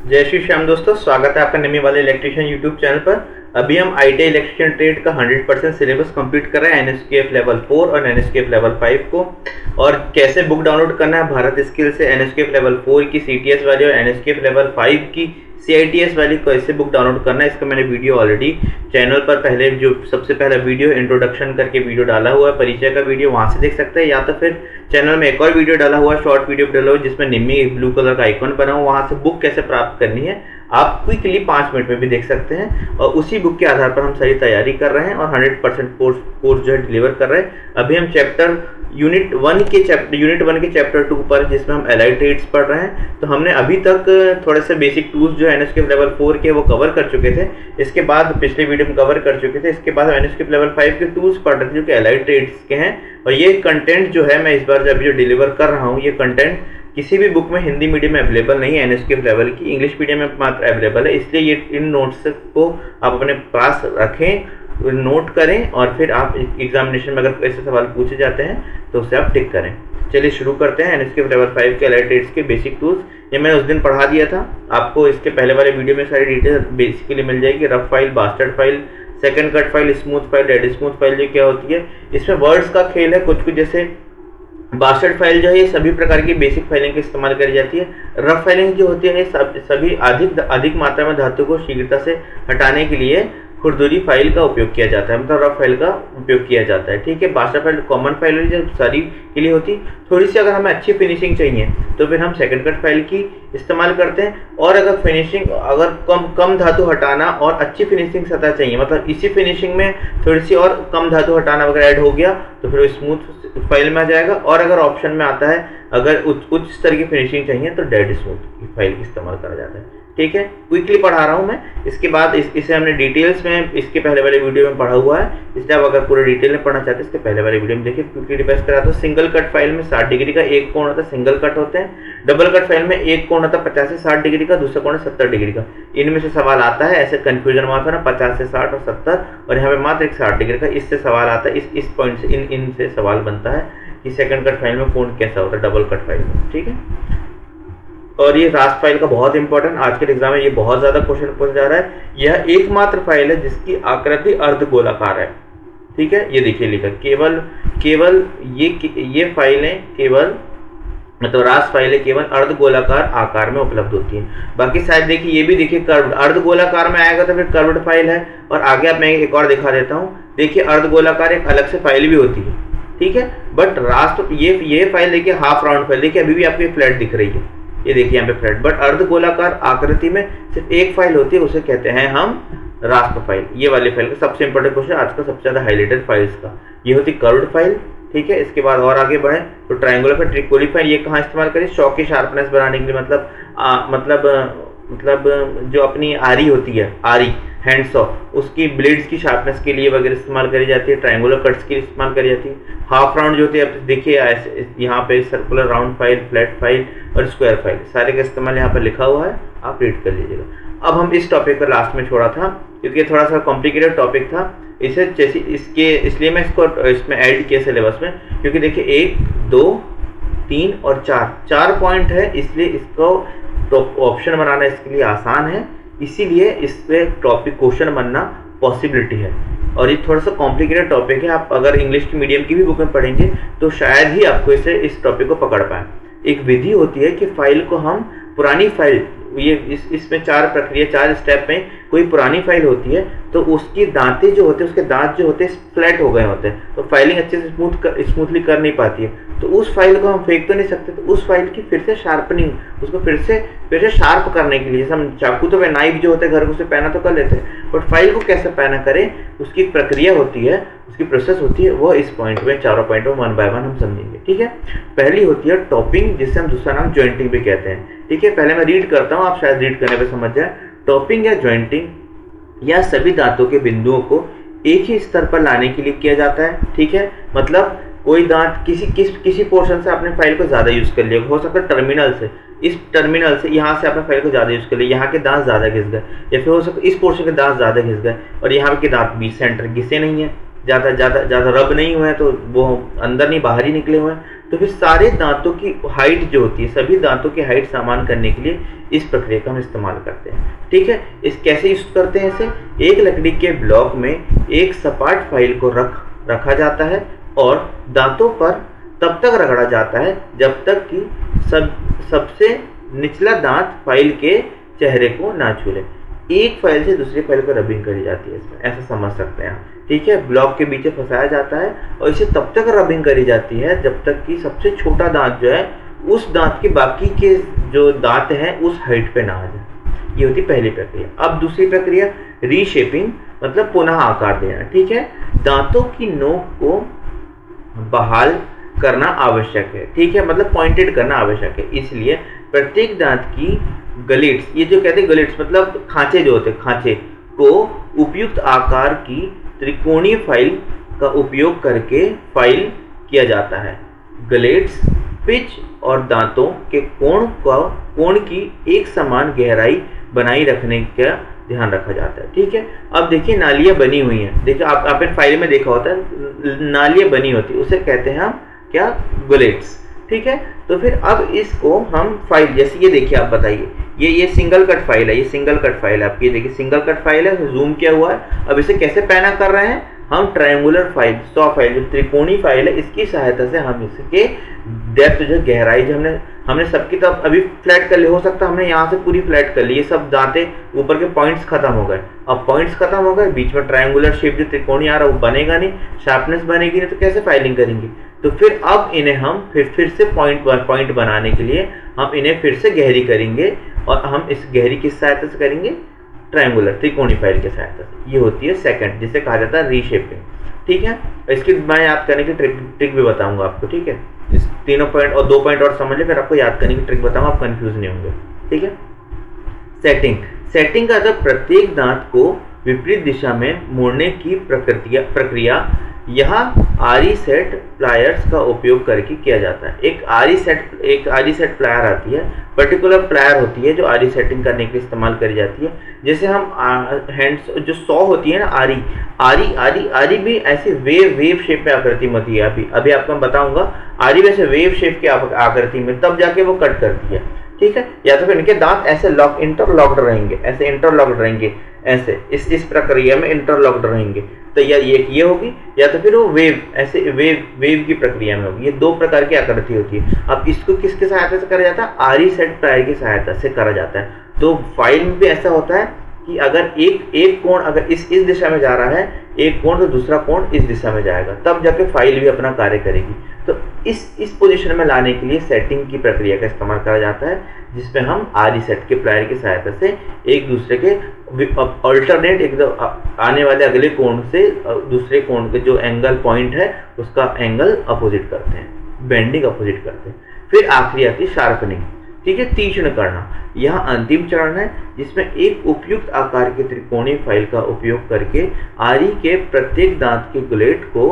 जय श्री श्याम दोस्तों, स्वागत है आपका निमी वाले इलेक्ट्रिशियन यूट्यूब चैनल पर। अभी हम आईटीआई इलेक्ट्रिशियन ट्रेड का 100% सिलेबस कंप्लीट कर रहे हैं एनएसक्यूएफ लेवल 4 और एनएसक्यूएफ लेवल 5 को। और कैसे बुक डाउनलोड करना है भारत स्किल से एनएसक्यूएफ लेवल 4 की सीटीएस वाली और एनएसक्यूएफ लेवल 5 की सीआईटीएस वाली कैसे बुक डाउनलोड करना है, इसका मैंने वीडियो ऑलरेडी चैनल पर पहले जो सबसे पहला वीडियो इंट्रोडक्शन करके वीडियो डाला हुआ है, परिचय का वीडियो, वहां से देख सकते हैं। या तो फिर चैनल में एक और वीडियो डाला हुआ है, शॉर्ट वीडियो डाला हुआ है जिसमें निम्मी ब्लू कलर का आइकन बना हुआ, वहां से बुक कैसे प्राप्त करनी है आप क्विकली 5 मिनट में भी देख सकते हैं। और उसी बुक के आधार पर हम सारी तैयारी कर रहे हैं और 100% कोर्स जो है डिलीवर कर रहे हैं। अभी हम यूनिट 1 के चैप्टर 2 पर, जिसमें हम एलाइड ट्रेड्स पढ़ रहे हैं। तो हमने अभी तक थोड़े से बेसिक टूल्स जो एनएसक्यूएफ लेवल 4 के वो कवर कर चुके थे। इसके बाद पिछले वीडियो में कवर कर चुके थे। इसके बाद हम एनएसक्यूएफ लेवल 5 के टूल्स पढ़ रहे थे जो कि एलाइड ट्रेड्स के हैं। और ये कंटेंट जो है मैं इस बार जो डिलीवर कर रहा हूँ, ये कंटेंट किसी भी बुक में हिंदी मीडियम में अवेलेबल नहीं है एनएसक्यूएफ लेवल की, इंग्लिश मीडियम में मात्र अवेलेबल है। इसलिए ये इन नोट्स को आप अपने पास रखें, नोट करें और फिर आप एग्जामिनेशन में अगर ऐसे सवाल पूछे जाते हैं तो उसे आप टिक करें। चलिए शुरू करते हैं एनएसक्यूएफ लेवल 5 के एलाइड ट्रेड्स के बेसिक टूल्स। ये मैंने उस दिन पढ़ा दिया था आपको। इसके पहले वाले वीडियो में सारी डिटेल बेसिकली मिल जाएगी। Rough file, bastard file, second cut file, smooth file, dead smooth file, ये क्या होती है। इसमें वर्ड्स का खेल है कुछ जैसे बास्टर्ड फाइल जो है ये सभी प्रकार की बेसिक फाइलिंग का इस्तेमाल करी जाती है। रफ फाइलिंग जो होती है सभी अधिक मात्रा में धातु को शीघ्रता से हटाने के लिए खुरदुरी फाइल का उपयोग किया जाता है, मतलब रफ फाइल का उपयोग किया जाता है। ठीक है, बास्टर्ड फाइल कॉमन फाइल जो सारी के लिए होती। थोड़ी सी अगर हमें अच्छी फिनिशिंग चाहिए तो फिर हम सेकंड कट फाइल की इस्तेमाल करते हैं। और अगर कम धातु हटाना और अच्छी फिनिशिंग सतह चाहिए, मतलब इसी फिनिशिंग में थोड़ी सी और कम धातु हटाना वगैरह ऐड हो गया तो फिर वो स्मूथ फाइल में आ जाएगा। और अगर ऑप्शन में आता है अगर उच्च स्तर की फिनिशिंग चाहिए तो डेड स्मूथ फाइल का इस्तेमाल करा जाता है। ठीक है, क्विकली पढ़ा रहा हूं मैं। इसके बाद इसे हमने डिटेल्स में इसके पहले वाले वीडियो में पढ़ा हुआ है, इसलिए आप अगर पूरे डिटेल में पढ़ना चाहते हैं इसके पहले वाले वीडियो में देखिए। क्विकली रिवाइज करा तो सिंगल कट फाइल में 60 डिग्री का एक कोण होता है, सिंगल कट होते हैं। डबल कट फाइल में एक कोण होता है 50 से 60 डिग्री का, दूसरा कोण 70 डिग्री का। इनमें से सवाल आता है, ऐसे कंफ्यूजन हुआ था ना, 50 से 60 और 70, और यहाँ पे मात्र एक 60 डिग्री का। इससे सवाल आता है, इस पॉइंट से इनसे सवाल बनता है कि सेकंड कट फाइल में कोण कैसा होता है डबल कट फाइल में। ठीक है, और ये रास्ट फाइल का बहुत इंपॉर्टेंट, आज के एग्जाम में ये बहुत ज्यादा क्वेश्चन पूछा जा रहा है। यह एकमात्र फाइल है जिसकी आकृति अर्धगोलाकार है। ठीक है, ये देखिए लिखा केवल ये फाइलें केवल मतलब रास्ट फाइलें केवल अर्धगोलाकार आकार में उपलब्ध होती हैं। बाकी शायद देखिए ये भी देखिए कर्व्ड, अर्धगोलाकार में आएगा तो फिर कर्व्ड फाइल है। और आगे आप मैं एक और दिखा देता हूँ, देखिए अर्धगोलाकार एक अलग से फाइल भी होती है। ठीक है, बट रास्ट ये फाइल देखिए हाफ राउंड फाइल, देखिए अभी भी आपको फ्लैट दिख रही है, ये देखिए यहाँ पे फ्लैट। बट अर्धगोलाकार आकृति में सिर्फ एक फाइल होती है, उसे कहते हैं हम रास्प फाइल। ये वाली फाइल का सबसे इंपॉर्टेंट क्वेश्चन आज का सबसे ज्यादा हाईलाइटेड फाइल्स का ये होती कर्व्ड फाइल। ठीक है, इसके बाद और आगे बढ़े तो ट्रायंगुलर फाइल, ट्रिकोली फाइल, ये कहाँ इस्तेमाल करें, शॉक की शार्पनेस बढ़ाने के लिए, मतलब जो अपनी आरी होती है, आरी हैंड्स ऑफ, उसकी ब्लेड्स की शार्पनेस के लिए वगैरह इस्तेमाल करी जाती है। ट्रायंगुलर कट्स के लिए इस्तेमाल करी जाती है। हाफ राउंड जो होती है, आप देखिए यहाँ पे circular round file, flat file और स्क्वायर फाइल, सारे का इस्तेमाल यहाँ पर लिखा हुआ है, आप रीड कर लीजिएगा। अब हम इस टॉपिक को लास्ट में छोड़ा था क्योंकि थोड़ा सा कॉम्प्लिकेटेड टॉपिक था, इसे जैसे इसलिए मैं इसको इसमें ऐड किया सिलेबस में, क्योंकि देखिए 1, 2, 3 और 4 पॉइंट है, इसलिए इसको ऑप्शन बनाना इसके लिए आसान है, इसीलिए इससे टॉपिक क्वेश्चन बनना पॉसिबिलिटी है। और ये थोड़ा सा कॉम्प्लिकेटेड टॉपिक है, आप अगर इंग्लिश की मीडियम की भी बुक में पढ़ेंगे तो शायद ही आपको इस टॉपिक को पकड़ पाए। एक विधि होती है कि फाइल को हम पुरानी फाइल, ये इसमें 4 प्रक्रिया 4 स्टेप में कोई पुरानी फाइल होती है तो उसकी दांतें जो होते हैं, उसके दांत जो होते हैं फ्लैट हो गए होते हैं, तो फाइलिंग अच्छे से स्मूथली कर नहीं पाती है। तो उस फाइल को हम फेंक तो नहीं सकते, तो उस फाइल की फिर से शार्पनिंग, उसको फिर से शार्प करने के लिए, जैसे हम चाकू तो नाइफ जो होता है घर को उसे पैना तो कर लेते हैं, बट फाइल को कैसे पैना करें उसकी प्रक्रिया होती है, उसकी प्रोसेस होती है, वो इस पॉइंट में, चारों पॉइंट में 1 बाय 1 हम समझेंगे। ठीक है, पहली होती है टॉपिंग, जिससे हम दूसरा नाम ज्वाइंटिंग भी कहते हैं। ठीक है, पहले मैं रीड करता हूँ, आप शायद रीड करने पर समझ जाए। टॉपिंग या ज्वाइंटिंग या सभी दांतों के बिंदुओं को एक ही स्तर पर लाने के लिए किया जाता है। ठीक है, मतलब कोई दांत किसी पोर्शन से आपने फाइल को ज्यादा यूज कर लिया, हो सकता है टर्मिनल से, इस टर्मिनल से यहाँ से आपने फाइल को ज्यादा यूज कर लिया, यहाँ के दांत ज्यादा घिस गए, या फिर हो सकता है इस पोर्शन के दांत ज्यादा घिस गए और यहाँ के दांत बीच सेंटर घिसे नहीं है, ज्यादा रब नहीं हुए हैं, तो वो अंदर नहीं बाहर ही निकले हुए हैं, तो फिर सारे दांतों की हाइट जो होती है, सभी दांतों की हाइट समान करने के लिए इस प्रक्रिया का हम इस्तेमाल करते हैं। ठीक है, इस कैसे यूज करते हैं इसे, एक लकड़ी के ब्लॉक में एक सपाट फाइल को रखा जाता है और दांतों पर तब तक रगड़ा जाता है जब तक कि सबसे निचला दांत फाइल के चेहरे को ना छू ले। एक फाइल से दूसरी फाइल को रबिंग करी जाती है, इसमें ऐसा समझ सकते हैं आप। ठीक है, ब्लॉक के बीच फंसाया जाता है और इसे तब तक रबिंग करी जाती है जब तक कि सबसे छोटा दांत जो है उस दांत के बाकी के जो दांत हैं उस हाइट पे ना आ जाए। ये होती पहली प्रक्रिया। अब दूसरी प्रक्रिया रीशेपिंग, मतलब पुनः आकार देना। ठीक है, दांतों की नोक को बहाल करना आवश्यक है। ठीक है, मतलब पॉइंटेड करना आवश्यक है। इसलिए प्रत्येक दांत की गलिट्स, ये जो कहते हैं गलिट्स मतलब खांचे जो होते हैं, खांचे को उपयुक्त आकार की त्रिकोणीय फाइल का उपयोग करके फाइल किया जाता है। गलेट्स पिच और दांतों के कोण की एक समान गहराई बनाई रखने का ध्यान रखा जाता है। ठीक है, अब देखिए नालियां बनी हुई हैं। देखिए आपने फाइल में देखा होता है नालियां बनी होती है, उसे कहते हैं हम क्या, गलेट्स। ठीक है, तो फिर अब इसको हम फाइल, जैसे ये देखिए आप बताइए, ये सिंगल कट फाइल है, ये सिंगल कट फाइल है आपकी, ये देखिए सिंगल कट फाइल है, जूम किया हुआ है। अब इसे कैसे पैना कर रहे हैं हम, ट्रायंगुलर फाइल, सॉ फाइल जो त्रिकोणीय फाइल है, इसकी सहायता से हम इसके डेप्थ जो गहराई जो हमने सबकी तरफ अभी फ्लैट कर ली, हो सकता है हमने यहाँ से पूरी फ्लैट कर ली, ये सब दांतें ऊपर के पॉइंट्स खत्म हो गए। अब पॉइंट्स खत्म हो गए, बीच में ट्रायंगुलर शेप जो त्रिकोणीय आ रहा है वो बनेगा नहीं, शार्पनेस बनेगी नहीं, तो कैसे फाइलिंग करेंगे। तो फिर अब इन्हें हम फिर से पॉइंट बनाने के लिए हम इन्हें फिर से गहरी करेंगे और हम इस गहरी किस सहायता से करेंगे, ट्रायंगुलर त्रिकोणीय फाइल की सहायता से। ये होती है सेकंड, जिसे कहा जाता है रीशेपिंग। ठीक है, इसकी मैं याद करने की ट्रिक भी बताऊंगा आपको। ठीक है, इस तीनों पॉइंट और 2 पॉइंट और समझ ले, फिर आपको याद करने की ट्रिक बताऊंगा, आप कंफ्यूज नहीं होंगे। ठीक है, सेटिंग का अर्थ प्रत्येक दांत को विपरीत दिशा में मोड़ने की प्रक्रिया यहाँ आरी सेट प्लायर्स का उपयोग करके किया जाता है। एक आरी सेट प्लायर आती है, पर्टिकुलर प्लायर होती है जो आरी सेटिंग करने के लिए इस्तेमाल करी जाती है। जैसे हम हैंड्स जो सॉ होती है ना, आरी भी ऐसी वेव शेप में आकृति में होती है। अभी आपको मैं बताऊंगा, आरी वैसे वेव शेप की आकृति में, तब जाके वो कट करती है। ठीक है, या तो फिर इनके दांत ऐसे इंटरलॉक्ड रहेंगे, ऐसे इस प्रक्रिया में इंटरलॉक्ड रहेंगे। तो या ये होगी, या तो फिर वो वेव की प्रक्रिया में होगी। ये 2 प्रकार की आकृति होती है। अब इसको किसके सहायता से करा जाता है, आरी सेट प्लायर की सहायता से करा जाता है। तो फाइल में भी ऐसा होता है कि अगर एक कोण अगर इस दिशा में जा रहा है, एक कोण तो दूसरा कोण इस दिशा में जाएगा, तब जाके फाइल भी अपना कार्य करेगी। तो इस पोजीशन में लाने के लिए सेटिंग की प्रक्रिया का इस्तेमाल करा जाता है, जिसमें हम आरी सेट के प्लायर की सहायता से एक दूसरे के अल्टरनेट एकदम आने वाले अगले कोण से दूसरे कोण के जो एंगल पॉइंट है उसका एंगल अपोजिट करते हैं, बेंडिंग अपोजिट करते हैं। फिर आखिरी आती है शार्पनिंग। ठीक है, तीक्ष्ण करना यह अंतिम चरण है, जिसमें एक उपयुक्त आकार की त्रिकोणीय फाइल का उपयोग करके आरी के प्रत्येक दांत के गुलेट को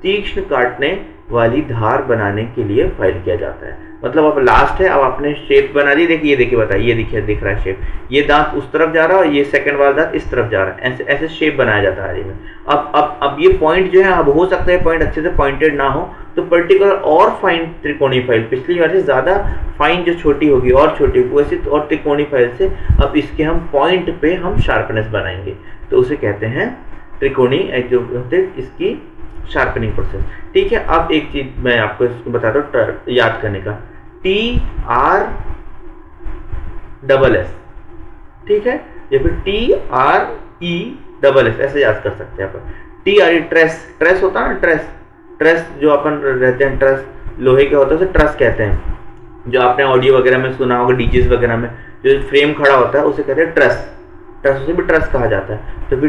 तीक्ष्ण काटने वाली धार बनाने के लिए फाइल किया जाता है। मतलब अब लास्ट है, अब आपने शेप बना दी, देखिए बताइए, देखिए दिख रहा है शेप, ये दांत उस तरफ जा रहा है और ये सेकंड वाला दांत इस तरफ जा रहा है, ऐसे शेप बनाया जाता है आरी में। अब ये पॉइंट जो है, अब हो सकता है पॉइंट अच्छे से पॉइंटेड ना हो, तो पर्टिकुलर और फाइन त्रिकोणीय फाइल, पिछली बार से ज्यादा फाइन जो छोटी होगी और छोटी होगी, वैसे और त्रिकोणीय फाइल से अब इसके हम पॉइंट पे हम शार्पनेस बनाएंगे, तो उसे कहते हैं त्रिकोणीय जो होते हैं इसकी शार्पनिंग प्रोसेस। ठीक है, अब एक चीज मैं आपको इसको बताता हूँ याद करने का, TRESS। ठीक है, या फिर TRESS ऐसे याद कर सकते हैं अपन। ट्रेस होता है ना, ट्रेस जो अपन रहते हैं, ट्रेस लोहे के होता है, उसे ट्रस कहते हैं। जो आपने ऑडियो वगैरह में सुना होगा, डीजेस वगैरह में जो फ्रेम खड़ा होता है उसे कहते हैं ट्रस, उसे भी ट्रस कहा जाता है। तो फिर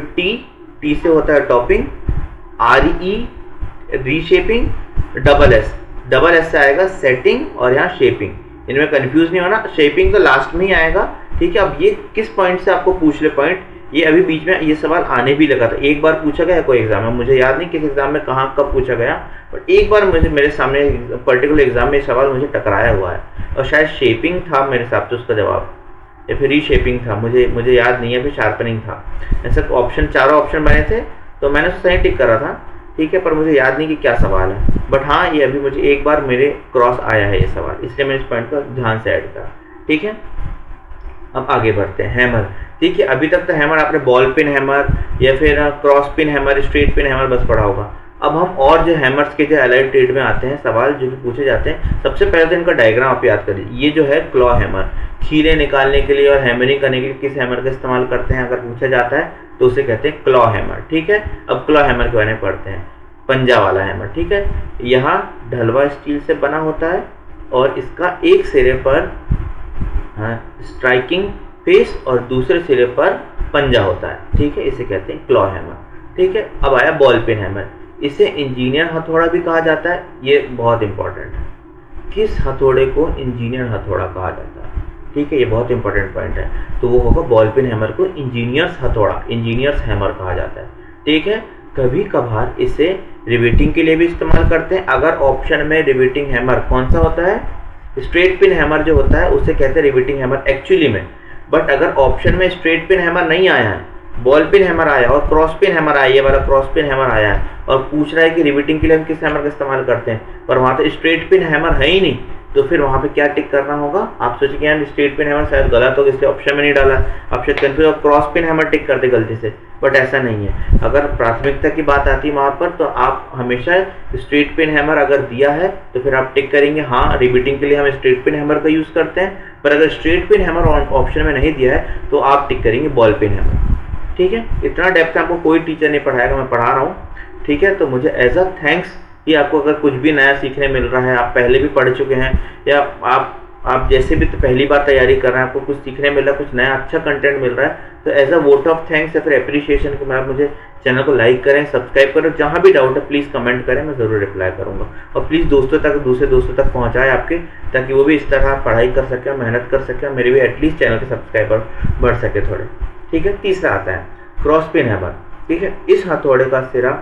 टी से होता है topping, RE reshaping, double S से आएगा सेटिंग और यहाँ शेपिंग। इनमें कंफ्यूज नहीं होना, शेपिंग तो लास्ट में ही आएगा। ठीक है, अब ये किस पॉइंट से आपको पूछ ले पॉइंट, ये अभी बीच में ये सवाल आने भी लगा था, एक बार पूछा गया कोई एग्जाम में, मुझे याद नहीं किस एग्जाम में कहाँ कब पूछा गया, बट एक बार मेरे सामने पर्टिकुलर एग्जाम में सवाल मुझे टकराया हुआ है, और शायद शेपिंग था मेरे हिसाब से उसका जवाब, या फिर रीशेपिंग था, मुझे याद नहीं है, फिर शार्पनिंग था। ऐसा ऑप्शन, चारों ऑप्शन बने थे, तो मैंने सही टिक करा था। ठीक है, पर मुझे याद नहीं कि क्या सवाल है, बट हाँ ये अभी मुझे एक बार मेरे क्रॉस आया है ये सवाल, इसलिए मैंने इस पॉइंट को ध्यान से ऐड करा। ठीक है, अब आगे बढ़ते हैं। हैमर, ठीक है, अभी तक तो हैमर आपने बॉल पिन हैमर या फिर cross pin hammer, straight pin hammer बस पढ़ा होगा। अब हम और जो हैमर्स के जो एलाइड ट्रेड में आते हैं सवाल जो कि पूछे जाते हैं, सबसे पहले तो इनका डायग्राम आप याद करिए। ये जो है क्लॉ हैमर, खीरे निकालने के लिए और हैमरिंग करने के लिए किस हैमर का इस्तेमाल करते हैं अगर पूछा जाता है तो उसे कहते हैं क्लॉ हैमर। ठीक है, अब क्लॉ हैमर के बारे में पढ़ते हैं। पंजा वाला हैमर, ठीक है, यहाँ ढलवा स्टील से बना होता है और इसका एक सिरे पर स्ट्राइकिंग फेस और दूसरे सिरे पर पंजा होता है। ठीक है, इसे कहते हैं क्लॉ हैमर। ठीक है, अब आया बॉल पिन हैमर, इसे इंजीनियर हथौड़ा भी कहा जाता है। ये बहुत इंपॉर्टेंट है, किस हथौड़े को इंजीनियर हथौड़ा कहा जाता है। ठीक है, ये बहुत इंपॉर्टेंट पॉइंट है, तो वो होगा बॉल पिन हैमर को इंजीनियर्स हथौड़ा, इंजीनियर्स हैमर कहा जाता है। ठीक है, कभी कभार इसे रिवेटिंग के लिए भी इस्तेमाल करते हैं। अगर ऑप्शन में रिवेटिंग हैमर कौन सा होता है, स्ट्रेट पिन हैमर जो होता है उसे कहते हैं रिवेटिंग हैमर एक्चुअली में, बट अगर ऑप्शन में स्ट्रेट पिन हैमर नहीं आया है, बॉल पिन हैमर आया और क्रॉस पिन हैमर आया, ये वाला क्रॉस पिन हैमर आया है और पूछ रहा है कि रिवेटिंग के लिए हम किस हैमर का इस्तेमाल करते हैं, पर वहाँ तो स्ट्रेट पिन हैमर है ही नहीं, तो फिर वहाँ पे क्या टिक करना होगा। आप सोचेंगे यार स्ट्रेट पिन हैमर शायद गलत हो, इसलिए ऑप्शन में नहीं डाला, आप शायद कंफ्यूज और क्रॉस पिन हैमर टिक कर दे गलती से, बट ऐसा नहीं है। अगर प्राथमिकता की बात आती है वहाँ पर तो आप हमेशा स्ट्रेट पिन हैमर अगर दिया है तो फिर आप टिक करेंगे हाँ रिवेटिंग के लिए हम स्ट्रेट पिन हैमर का यूज़ करते हैं, पर अगर स्ट्रेट पिन हैमर ऑप्शन में नहीं दिया है तो आप टिक करेंगे बॉल पिन हैमर। ठीक है, इतना डेप्थ आपको कोई टीचर नहीं पढ़ाएगा, मैं पढ़ा रहा हूँ। ठीक है, तो मुझे एज अ थैंक्स कि आपको अगर कुछ भी नया सीखने मिल रहा है, आप पहले भी पढ़ चुके हैं या आप जैसे भी तो पहली बार तैयारी कर रहे हैं, आपको कुछ सीखने मिल रहा है, कुछ नया अच्छा कंटेंट मिल रहा है, तो as a vote of thanks या फिर अप्रिशिएशन के आप मुझे चैनल को लाइक करें, सब्सक्राइब करें, जहाँ भी डाउट है प्लीज़ कमेंट करें, मैं ज़रूर रिप्लाई करूँगा। और प्लीज़ दोस्तों तक, दूसरे दोस्तों तक पहुँचाएं आपके, ताकि वो भी इस तरह पढ़ाई कर सकें, मेहनत कर सकें, मेरे भी एटलीस्ट चैनल के सब्सक्राइबर बढ़ सके थोड़े। ठीक है, तीसरा आता है क्रॉस पिन हैमर। ठीक है, इस हथौड़े का सिरा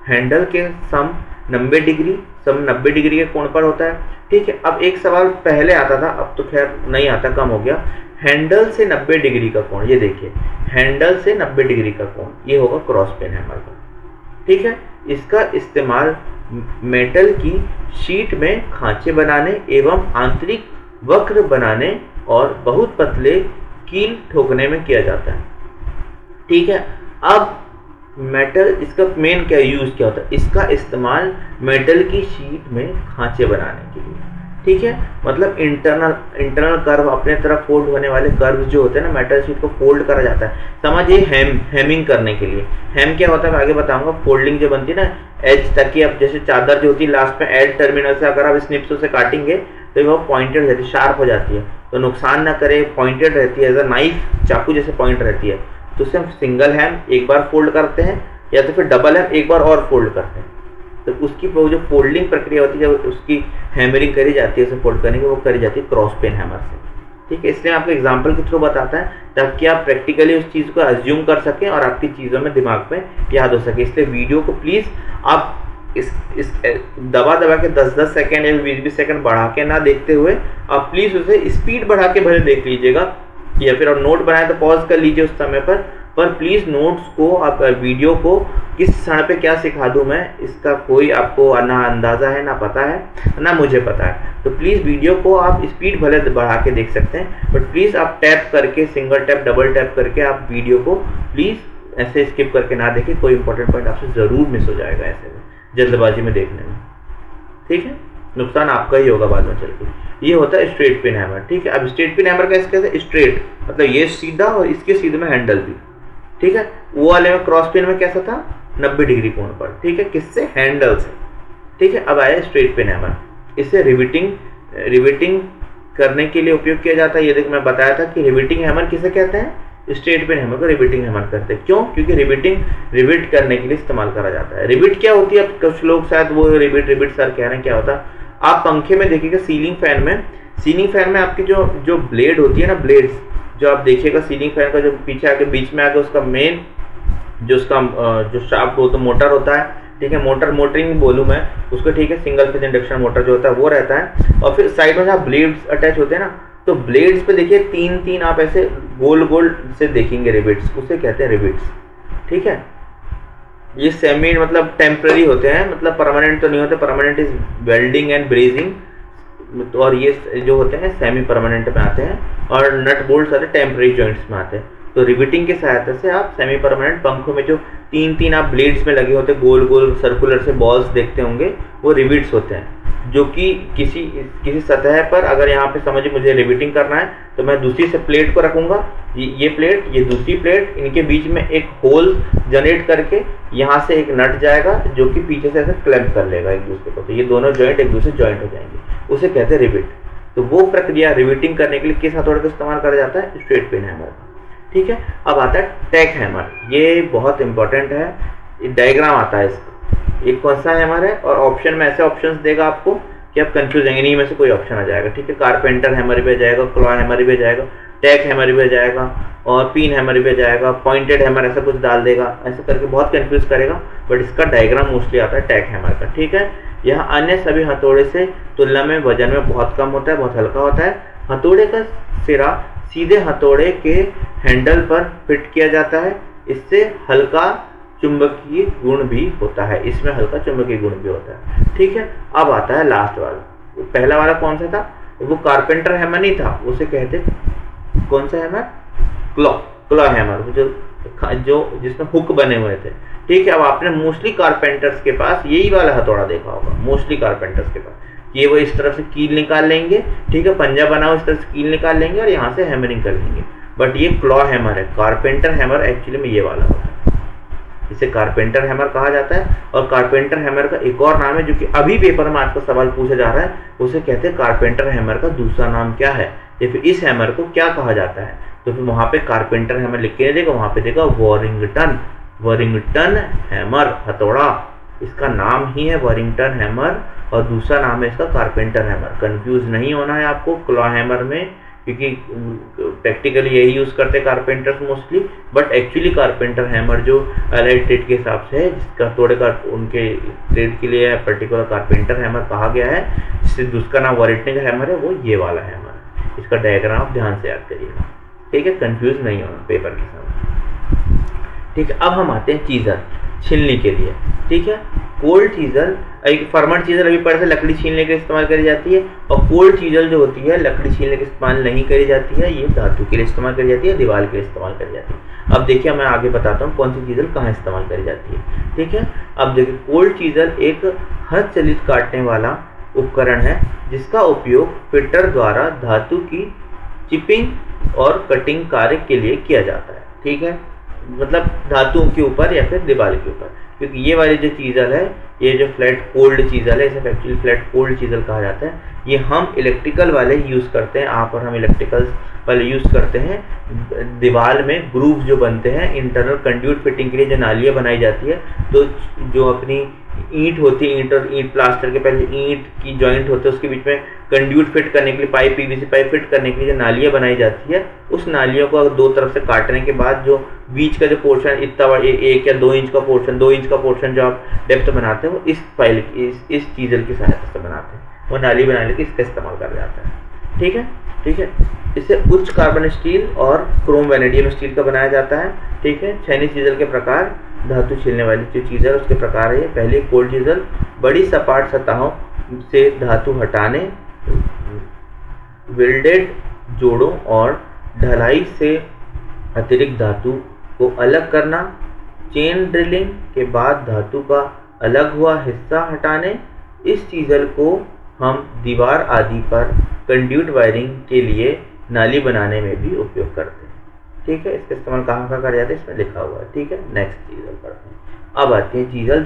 हैंडल के सम 90 डिग्री के कोण पर होता है। ठीक है, अब एक सवाल पहले आता था, अब तो खैर नहीं आता, कम हो गया। हैंडल से 90 डिग्री का कोण, ये देखिए हैंडल से 90 डिग्री का कोण, ये होगा क्रॉस पिन हैमर का। ठीक है, इसका इस्तेमाल मेटल की शीट में खांचे बनाने एवं आंतरिक वक्र बनाने और बहुत पतले कील ठोकने में किया जाता है। ठीक है, अब मेटल, इसका मेन क्या यूज क्या होता है, इसका इस्तेमाल मेटल की शीट में खांचे बनाने के लिए। ठीक है, मतलब इंटरनल कर्व, अपने तरफ फोल्ड होने वाले कर्व जो होते हैं ना, मेटल शीट को फोल्ड करा जाता है। समझिए हेमिंग करने के लिए। हेम क्या होता है मैं आगे बताऊंगा। फोल्डिंग जो बनती है ना एज, ताकि अब जैसे चादर जो होती है लास्ट में एज टर्मिनल से अगर आप स्निप्सों से काटेंगे तो वो पॉइंटेड रहती है, शार्प हो जाती है, तो नुकसान ना करे, पॉइंटेड रहती है, एज अ नाइफ चाकू जैसे पॉइंट रहती है। तो उसे हम सिंगल हैम एक बार फोल्ड करते हैं या तो फिर डबल हैम एक बार और फोल्ड करते हैं, तो उसकी वो जो फोल्डिंग प्रक्रिया होती है, जब उसकी हैमरिंग करी जाती है उसे फोल्ड करने की, वो करी जाती है क्रॉस पिन हैमर से। ठीक है, इसलिए आपको एग्जांपल के थ्रू बताता है ताकि आप प्रैक्टिकली उस चीज़ को अज्यूम कर सकें और आपकी चीज़ों में दिमाग में याद हो सके। इसलिए वीडियो को प्लीज़ आप इस दबा के 10-10 सेकेंड या 20-20 सेकेंड बढ़ा के ना देखते हुए आप प्लीज़ उसे स्पीड बढ़ा के भले देख लीजिएगा, या फिर और नोट बनाए तो पॉज कर लीजिए उस समय पर प्लीज़ नोट्स को, आप वीडियो को किस क्षण पे क्या सिखा दूं मैं, इसका कोई आपको ना अंदाज़ा है, ना पता है, ना मुझे पता है। तो प्लीज़ वीडियो को आप स्पीड भले बढ़ा के देख सकते हैं, बट प्लीज़ आप टैप करके, सिंगल टैप, डबल टैप करके आप वीडियो को प्लीज़ ऐसे स्किप करके ना देखें। कोई इंपॉर्टेंट पॉइंट आपसे ज़रूर मिस हो जाएगा ऐसे में, जल्दबाजी में देखने में। ठीक है, नुकसान आपका ही होगा बाद में चल के। ये होता है स्ट्रेट पिन हैमर। ठीक है, अब स्ट्रेट पिन हैमर का इसके स्ट्रेट मतलब ये सीधा और इसके सीधे में हैंडल भी। ठीक है, वो वाले में क्रॉस पिन में कैसा था 90 डिग्री कोण पर। ठीक है, किससे, हैंडल से। ठीक है, अब आया स्ट्रेट पिन हैमर। इसे रिवेटिंग करने के लिए उपयोग किया जाता है। ये देख मैं बताया था कि रिवेटिंग हैमर किसे कहते हैं, स्ट्रेट पिन हैमर को रिवेटिंग हैमर करते हैं। क्यों, क्योंकि रिवेट करने के लिए इस्तेमाल करा जाता है। रिवेट क्या होती है, अब कुछ लोग शायद वो रिवेट सर कह रहे हैं, क्या होता है, आप पंखे में देखिएगा, सीलिंग फैन में आपकी जो ब्लेड होती है ना, ब्लेड्स जो आप देखिएगा सीलिंग फैन का, जो पीछे आके बीच में आके उसका मेन जो उसका जो शाफ्ट हो तो मोटर होता है। ठीक है, मोटरिंग बोलूँ मैं उसको। ठीक है, सिंगल फेज इंडक्शन मोटर जो होता है वो रहता है, और फिर साइड में जहाँ ब्लेड्स अटैच होते हैं ना, तो ब्लेड्स पे देखिए तीन आप ऐसे गोल से देखेंगे रिवेट्स, उसे कहते हैं रिवेट्स। ठीक है, ये सेमी मतलब टेम्पररी होते हैं, मतलब परमानेंट तो नहीं होते। Permanent is welding and brazing, और ये जो होते हैं सेमी परमानेंट में आते हैं, और नट बोल्ट सारे टेम्पररी जॉइंट्स में आते हैं। तो रिविटिंग की सहायता से आप सेमी परमानेंट पंखों में जो तीन तीन आप ब्लेड्स में लगे होते हैं, गोल गोल सर्कुलर से बॉल्स देखते होंगे, वो रिविट्स होते हैं, जो कि किसी सतह पर, अगर यहाँ पे समझिए मुझे रिविटिंग करना है तो मैं दूसरी से प्लेट को रखूंगा, ये प्लेट, ये दूसरी प्लेट, इनके बीच में एक होल जनरेट करके यहाँ से एक नट जाएगा जो कि पीछे से ऐसे क्लैंप कर लेगा एक दूसरे को, तो ये दोनों जॉइंट एक दूसरे जॉइंट हो जाएंगे, उसे कहते हैं रिविट। तो वो प्रक्रिया रिविटिंग करने के लिए किस हथौड़े का इस्तेमाल करा जाता है? स्ट्रेट पिन हैमर का। ठीक है, अब आता है टैक हैमर। ये बहुत इंपॉर्टेंट है, डायग्राम आता है इसका, एक कौन सा हैमर है, और ऑप्शन में ऐसे ऑप्शंस देगा आपको कि आप कंफ्यूज होंगे, इन्हीं में से कोई ऑप्शन आ जाएगा। ठीक है, कारपेंटर हैमर भी आ जाएगा, क्लॉ हैमर भी आ जाएगा, टैक हैमर भी आ जाएगा, और पिन हैमर भी आ जाएगा, पॉइंटेड हैमर ऐसा कुछ डाल देगा, ऐसा करके बहुत कंफ्यूज करेगा, बट इसका डायग्राम मोस्टली आता है टैक हैमर का। ठीक है, यह अन्य सभी हथौड़े से तुलना में वजन में बहुत कम होता है, बहुत हल्का होता है। हथौड़े का सिरा सीधे हथौड़े के हैंडल पर फिट किया जाता है, इससे हल्का चुंबकीय गुण भी होता है, इसमें हल्का चुंबकीय गुण भी होता है। ठीक है, अब आता है लास्ट वाला। पहला वाला कौन सा था? वो कारपेंटर हैमर नहीं था, उसे कहते कौन सा हैमर? क्लॉ हैमर, जो जिसमें हुक बने हुए थे। ठीक है, अब आपने मोस्टली कारपेंटर्स के पास यही वाला हथौड़ा देखा होगा, मोस्टली कारपेंटर्स के पास ये वो इस तरफ से कील निकाल लेंगे। ठीक है, पंजा बनाओ, इस तरफ से कील निकाल लेंगे और यहाँ से हैमरिंग कर लेंगे, बट ये क्लॉ हैमर है। कारपेंटर हैमर एक्चुअली में ये वाला होता है, इसे कारपेंटर हैमर कहा जाता है। और कारपेंटर हैमर का एक और नाम है जो कि अभी पेपर में आज का सवाल पूछा जा रहा है, उसे कहते हैं कारपेंटर हैमर का दूसरा नाम क्या है, या फिर इस हैमर को क्या कहा जाता है। तो फिर वहां पे कारपेंटर हैमर लिख के देगा, वहां पे देगा वॉरिंगटन हैमर हथौड़ा, इसका नाम ही है वॉरिंगटन हैमर, और दूसरा नाम है इसका कारपेंटर हैमर। कंफ्यूज नहीं होना है आपको क्लॉ हैमर में, क्योंकि प्रैक्टिकली यही यूज करते हैं carpenters mostly, but actually carpenter hammer जो एलाइड ट्रेड के हिसाब से है, जिसका थोड़े का उनके ट्रेड के लिए पर्टिकुलर कारपेंटर हैमर कहा गया है, जिससे दूसरा नाम वॉरिंगटन हैमर है, वो ये वाला हैमर है। इसका डायग्राम आप ध्यान से याद करिएगा। ठीक है, कंफ्यूज नहीं होना पेपर के समय। ठीक है, अब हम आते हैं चीजर छीलने के लिए। ठीक है, कोल्ड चीजल, एक फर्मड चीजल अभी पढ़े थे, लकड़ी छीलने के इस्तेमाल करी जाती है, और कोल्ड चीजल जो होती है लकड़ी छीलने के इस्तेमाल नहीं करी जाती है, ये धातु के लिए इस्तेमाल करी जाती है, दीवार के लिए इस्तेमाल करी जाती है। अब देखिए मैं आगे बताता हूँ कौन सी चीजल कहाँ इस्तेमाल करी जाती है। ठीक है, अब देखिए कोल्ड चीजल एक हस्त चलित काटने वाला उपकरण है, जिसका उपयोग फिटर द्वारा धातु की चिपिंग और कटिंग कार्य के लिए किया जाता है। ठीक है, मतलब धातुओं के ऊपर या फिर दीवार के ऊपर, क्योंकि ये वाली जो चीजल है, ये जो फ्लैट कोल्ड चीजल है, इसे एक्चुअली फ्लैट कोल्ड चीजल कहा जाता है। ये हम इलेक्ट्रिकल वाले यूज करते हैं, आप और हम इलेक्ट्रिकल वाले यूज करते हैं। दीवार में ग्रूव जो बनते हैं, इंटरनल कंड्यूट फिटिंग के लिए जो नालियाँ बनाई जाती है, तो जो अपनी ईंट होती है, ईंट और ईंट प्लास्टर के पहले ईंट की जॉइंट होते हैं, उसके बीच में कंड्यूट फिट करने के लिए पाइप, पीवीसी पाइप फिट करने के लिए जो नालियाँ बनाई जाती है, उस नालियों को दो तरफ से काटने के बाद जो बीच का जो पोर्शन इतना 1 या 2 इंच का पोर्शन, 2 इंच का पोर्शन जो आप डेप्थ बनाते हैं, वो इस फाइल इस चीजल की सहायता से बनाते हैं, वो नाली बनाने के इसका इस्तेमाल कर जाता है। ठीक है, ठीक है, इसे उच्च कार्बन स्टील और क्रोम वैनेडियम स्टील का बनाया जाता है। ठीक है, छेनी चीजल के प्रकार, धातु छीलने वाली जो चीजल उसके प्रकार है। पहले कोल्ड चीजल बड़ी सपाट सतहों से धातु हटाने, वेल्डेड जोड़ों और ढलाई से अतिरिक्त धातु को अलग करना, चेन ड्रिलिंग के बाद धातु का अलग हुआ हिस्सा हटाने। इस चीजल को हम दीवार आदि पर कंड्यूट वायरिंग के लिए नाली बनाने में भी उपयोग करते हैं। ठीक है, इसका इस्तेमाल कहाँ कहाँ कर जाते हैं, इसमें लिखा हुआ है। ठीक है, नेक्स्ट चीजल पढ़ते हैं। अब आती है चीजल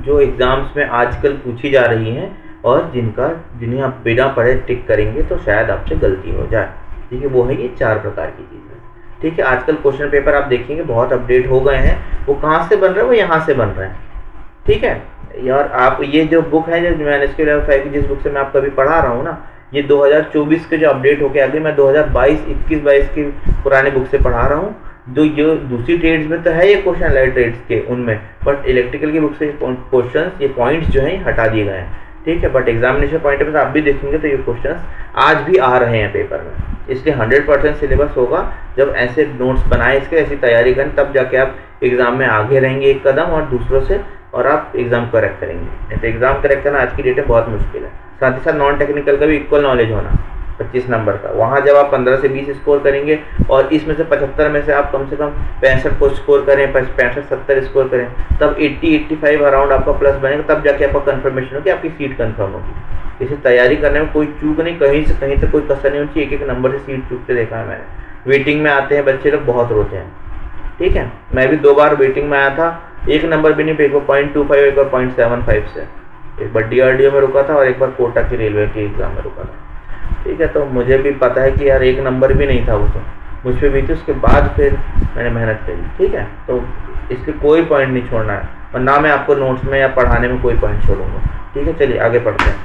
जो एग्जाम्स में आजकल पूछी जा रही हैं, और जिन्हें आप बिना पढ़े टिक करेंगे तो शायद आपसे गलती हो जाए। ठीक है, वो है ये 4 प्रकार की चीजें। ठीक है, आजकल क्वेश्चन पेपर आप देखेंगे बहुत अपडेट हो गए हैं, वो कहाँ से बन रहे हैं, वो यहाँ से बन रहे हैं। ठीक है यार, आप ये जो बुक है, जो एनएसक्यू लेवल 5 की जिस बुक से मैं आपको अभी पढ़ा रहा हूँ ना, ये 2024 के जो अपडेट होके आगे, मैं 2022, 21-22 की पुराने बुक से पढ़ा रहा हूँ। जो ये दूसरी ट्रेड्स में तो है ये क्वेश्चन लाइट ट्रेड्स के उनमें, बट इलेक्ट्रिकल की बुक से क्वेश्चन, ये पॉइंट्स जो हैं हटा दिए गए हैं। ठीक है। But examination point of view से आप भी देखेंगे तो ये क्वेश्चन आज भी आ रहे हैं पेपर में, इसलिए 100% सिलेबस होगा। जब ऐसे नोट्स बनाए इसके, ऐसी तैयारी करें, तब जाके आप एग्जाम में आगे रहेंगे एक कदम और दूसरों से, और आप एग्जाम करेक्ट करेंगे। नहीं तो एग्जाम करेक्ट करना आज की डेट में बहुत मुश्किल है। साथ ही साथ नॉन टेक्निकल का भी इक्वल नॉलेज होना 25 नंबर का, वहाँ जब आप 15 से 20 स्कोर करेंगे और इसमें से 75 में से आप कम से कम 65 को स्कोर करें, 65-70 स्कोर करें, तब 80-85 अराउंड आपका प्लस बनेगा, तब जाके आपका कंफर्मेशन होगी, आपकी सीट कंफर्म होगी। इसे तैयारी करने में कोई चूक नहीं, कहीं से कहीं तक कोई कसर नहीं होनी चाहिए। एक एक नंबर से सीट चूकते देखा है मैंने। वेटिंग में आते हैं बच्चे लोग, बहुत रोते हैं, ठीक है। मैं भी 2 बार वेटिंग में आया था, एक नंबर भी नहीं, एक बार 0.25, एक बार 0.75 से, एक बार DRDO में रुका था और एक बार कोटा की रेलवे के एग्जाम में रुका था, ठीक है। तो मुझे भी पता है कि यार एक नंबर भी नहीं था वो, तो मुझ पर भी थी। उसके बाद फिर मैंने मेहनत करी, ठीक है। तो इसलिए कोई पॉइंट नहीं छोड़ना है, और ना मैं आपको नोट्स में या पढ़ाने में कोई पॉइंट छोड़ूंगा, ठीक है। चलिए आगे पढ़ते हैं।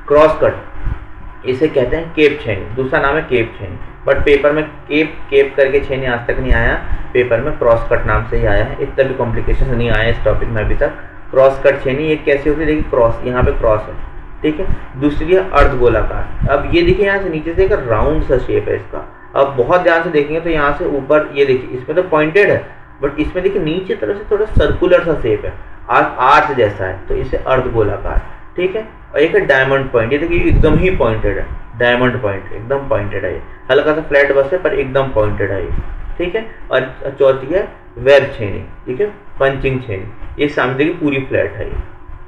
क्रॉस कट, इसे कहते हैं केप छेनी, दूसरा नाम है केप छेनी। बट पेपर में केप करके छेनी आज तक नहीं आया, पेपर में क्रॉस कट नाम से ही आया है। इतना भी कॉम्प्लिकेशन नहीं आया इस टॉपिक में अभी तक। क्रॉस कट छेनी ये कैसे होती है, देखिए क्रॉस, यहाँ पे क्रॉस है, ठीक है। दूसरी है अर्धगोलाकार। अब ये देखिए यहाँ से नीचे से एक राउंड सा शेप है इसका। अब बहुत ध्यान से देखेंगे तो यहाँ से ऊपर ये देखिए, इसमें तो पॉइंटेड है, बट इसमें देखिए नीचे तरफ से थोड़ा सर्कुलर सा शेप है, आर्च जैसा है, तो इसे अर्धगोलाकार, ठीक है। और एक है डायमंड पॉइंट, ये देखिए एकदम ही पॉइंटेड है, डायमंड पॉइंट एकदम पॉइंटेड है, ये हल्का सा फ्लैट बस है पर एकदम पॉइंटेड है ये, ठीक है। और चौथी है वेब छेनी, ठीक है, पंचिंग छेनी। ये सामने देखिए पूरी फ्लैट है, ये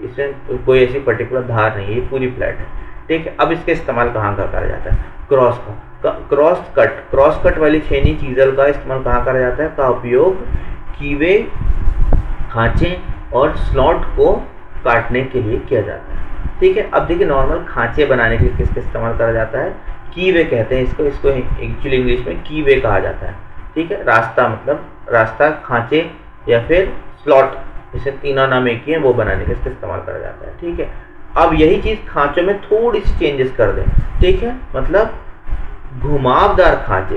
इसमें कोई ऐसी पर्टिकुलर धार नहीं है, ये पूरी फ्लैट है, ठीक है। अब इसका इस्तेमाल कहाँ करा जाता है, क्रॉस कट वाली छेनी चीजल का इस्तेमाल कहाँ करा जाता है, का उपयोग कीवे, खांचे और स्लॉट को काटने के लिए किया जाता है, ठीक है। अब देखिए नॉर्मल खांचे बनाने के लिए किसका इस्तेमाल करा जाता है, कीवे कहते हैं इसको एक्चुअली इंग्लिश में कीवे कहा जाता है, ठीक है। रास्ता मतलब रास्ता, खांचे या फिर स्लॉट, इसे तीनों नाम एक ही है, वो बनाने के इसका इस्तेमाल करा जाता है, ठीक है। अब यही चीज खांचों में थोड़ी सी चेंजेस कर दें, ठीक है। मतलब घुमावदार खांचे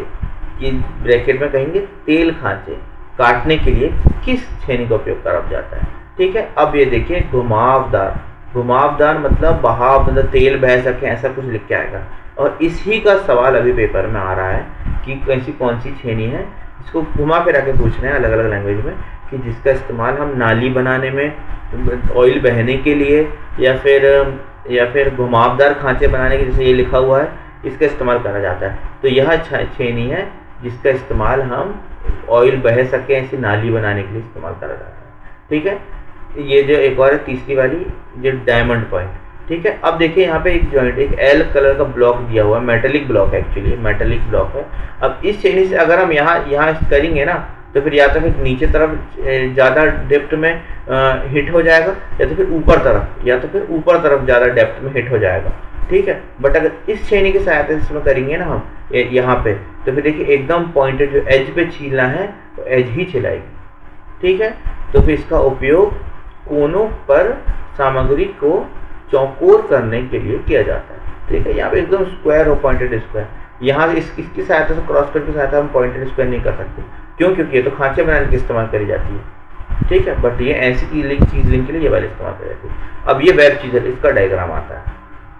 की ब्रैकेट में कहेंगे तेल खांचे काटने के लिए किस छेनी का उपयोग करा जाता है, ठीक है। अब ये देखिए घुमावदार मतलब बहाव, मतलब तेल बह सके, ऐसा कुछ लिख के आएगा। और इसी का सवाल अभी पेपर में आ रहा है कि कैसी कौन सी छेनी है, इसको घुमा फिरा के पूछ रहे हैं अलग अलग लैंग्वेज में, कि जिसका इस्तेमाल हम नाली बनाने में, ऑयल बहने के लिए, या फिर घुमावदार खांचे बनाने के, जैसे ये लिखा हुआ है, इसका इस्तेमाल करा जाता है। तो यह छेनी है जिसका इस्तेमाल हम ऑयल बह सके ऐसी नाली बनाने के लिए इस्तेमाल करा जाता है, ठीक है। ये जो एक और है तीसरी वाली, जो डायमंड पॉइंट, ठीक है। अब देखिए यहाँ पे एक जॉइंट, एक एल कलर का ब्लॉक दिया हुआ है, मेटेलिक ब्लॉक है, एक्चुअली मेटेलिक ब्लॉक है। अब इस छेनी से अगर हम यहाँ करेंगे ना, तो फिर या तो फिर नीचे तरफ ज़्यादा डेप्थ में हिट हो जाएगा, या तो फिर ऊपर तरफ ज़्यादा डेप्थ में हिट हो जाएगा, ठीक है। बट अगर इस छेनी की सहायता से इसमें करेंगे ना हम यहाँ पे, तो फिर देखिए एकदम पॉइंटेड, जो एज पे छीलना है तो एज ही छिलाएगी, ठीक है। तो फिर इसका उपयोग कोनों पर सामग्री को चौकोर करने के लिए किया जाता है, ठीक है। यहाँ पे एकदम स्क्वायर हो, पॉइंटेड स्क्वायर। यहाँ इसकी सहायता से, क्रॉस कट की सहायता हम पॉइंटेड स्क्वायर नहीं कर सकते, क्यों? क्योंकि ये तो खांचे बनाने के इस्तेमाल करी जाती है, ठीक है। बट ये ऐसी चीज लिंक के लिए ये वाली इस्तेमाल करी जाती है। अब ये वेब चीजर, इसका डायग्राम आता है,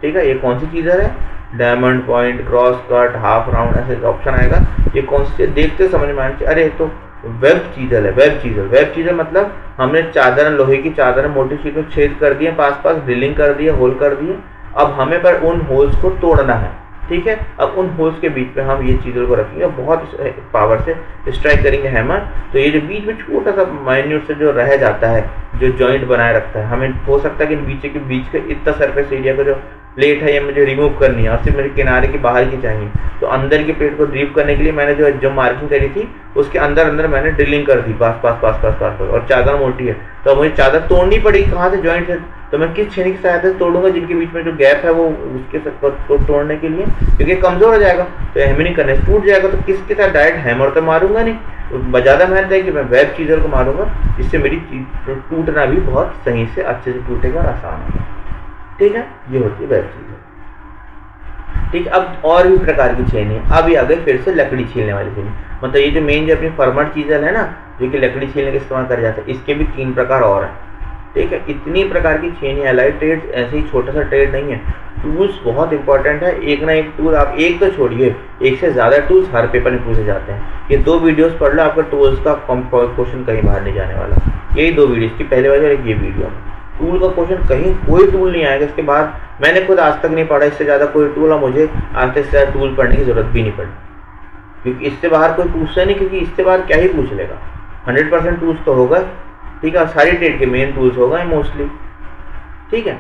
ठीक है। ये कौन सी चीजर है, diamond point, cross cut, half round, ऐसे ऑप्शन आएगा। ये कौन सी, देखते समझ में आना चाहिए, अरे तो वेब चीजर है। वेब चीजर मतलब हमने चादर, लोहे की चादर मोटी शीट में छेद कर दिए, पास ड्रिलिंग कर दिए, होल कर दिए। अब हमें पर उन होल्स को तोड़ना है, ठीक है। अब उन होल्स के बीच में हम ये चीजों को रखेंगे, बहुत पावर से स्ट्राइक करेंगे हैमर, तो ये जो बीच में छोटा सा माइन्यूट से जो रह जाता है, जो जॉइंट बनाए रखता है, हमें हो सकता है कि बीच के इतना सरफेस एरिया का जो प्लेट है ये मुझे रिमूव करनी है, और सिर्फ मेरे किनारे की बाहर की चाहिए। तो अंदर की प्लेट को ड्रीप करने के लिए मैंने जो मार्किंग करी थी, उसके अंदर मैंने ड्रिलिंग कर दी, पास, और चादर मोटी है, तो मुझे चादर तोड़नी पड़ेगी कहाँ से, जॉइंट से। तो मैं किस छेनी की सहायता से तोड़ूंगा, जिनके बीच में जो गैप है वो उसके तोड़ने के लिए, क्योंकि कमजोर हो जाएगा तो हैमरिंग करने से टूट जाएगा। तो किसके साथ, डायरेक्ट हैमर तो मारूंगा नहीं, तो ज़्यादा मेहनत है कि मैं वेब चीजर को मारूंगा, जिससे मेरी चीज टूटना भी बहुत सही से अच्छे से टूटेगा और आसान होगा, ठीक है। ये होती है वेब चीजर, ठीक है। अब और भी प्रकार की छेनी है। अब ये आ गई फिर से लकड़ी छीलने वाली छेनी, मतलब ये जो मेन जो अपनी फॉर्मट चीजर है ना, जो कि लकड़ी छीलने के इस्तेमाल करा जाता है, इसके भी 3 प्रकार और हैं, ठीक है। इतनी प्रकार की छेनी एलाइड ट्रेड्स, ऐसे ही छोटा सा ट्रेड नहीं है। टूल्स बहुत इंपॉर्टेंट है, एक ना एक टूल आप एक तो छोड़िए, एक से ज़्यादा टूल्स हर पेपर में पूछे जाते हैं। ये 2 वीडियोस पढ़ लो, आपका टूल्स का क्वेश्चन कहीं बाहर नहीं जाने वाला। यही 2 वीडियोस की पहले वाली और एक ये वीडियो में टूल का क्वेश्चन कहीं कोई टूल नहीं आएगा। इसके बाद मैंने खुद आज तक नहीं पढ़ा इससे ज़्यादा कोई टूल, और मुझे आज तक इससे ज़्यादा टूल पढ़ने की ज़रूरत भी नहीं पड़ी, क्योंकि इससे बाहर कोई पूछता नहीं, क्योंकि इससे बाहर क्या ही पूछ लेगा। 100% टूल्स तो होगा, ठीक है। सारी ट्रेड के मेन टूल्स होगा मोस्टली, ठीक है।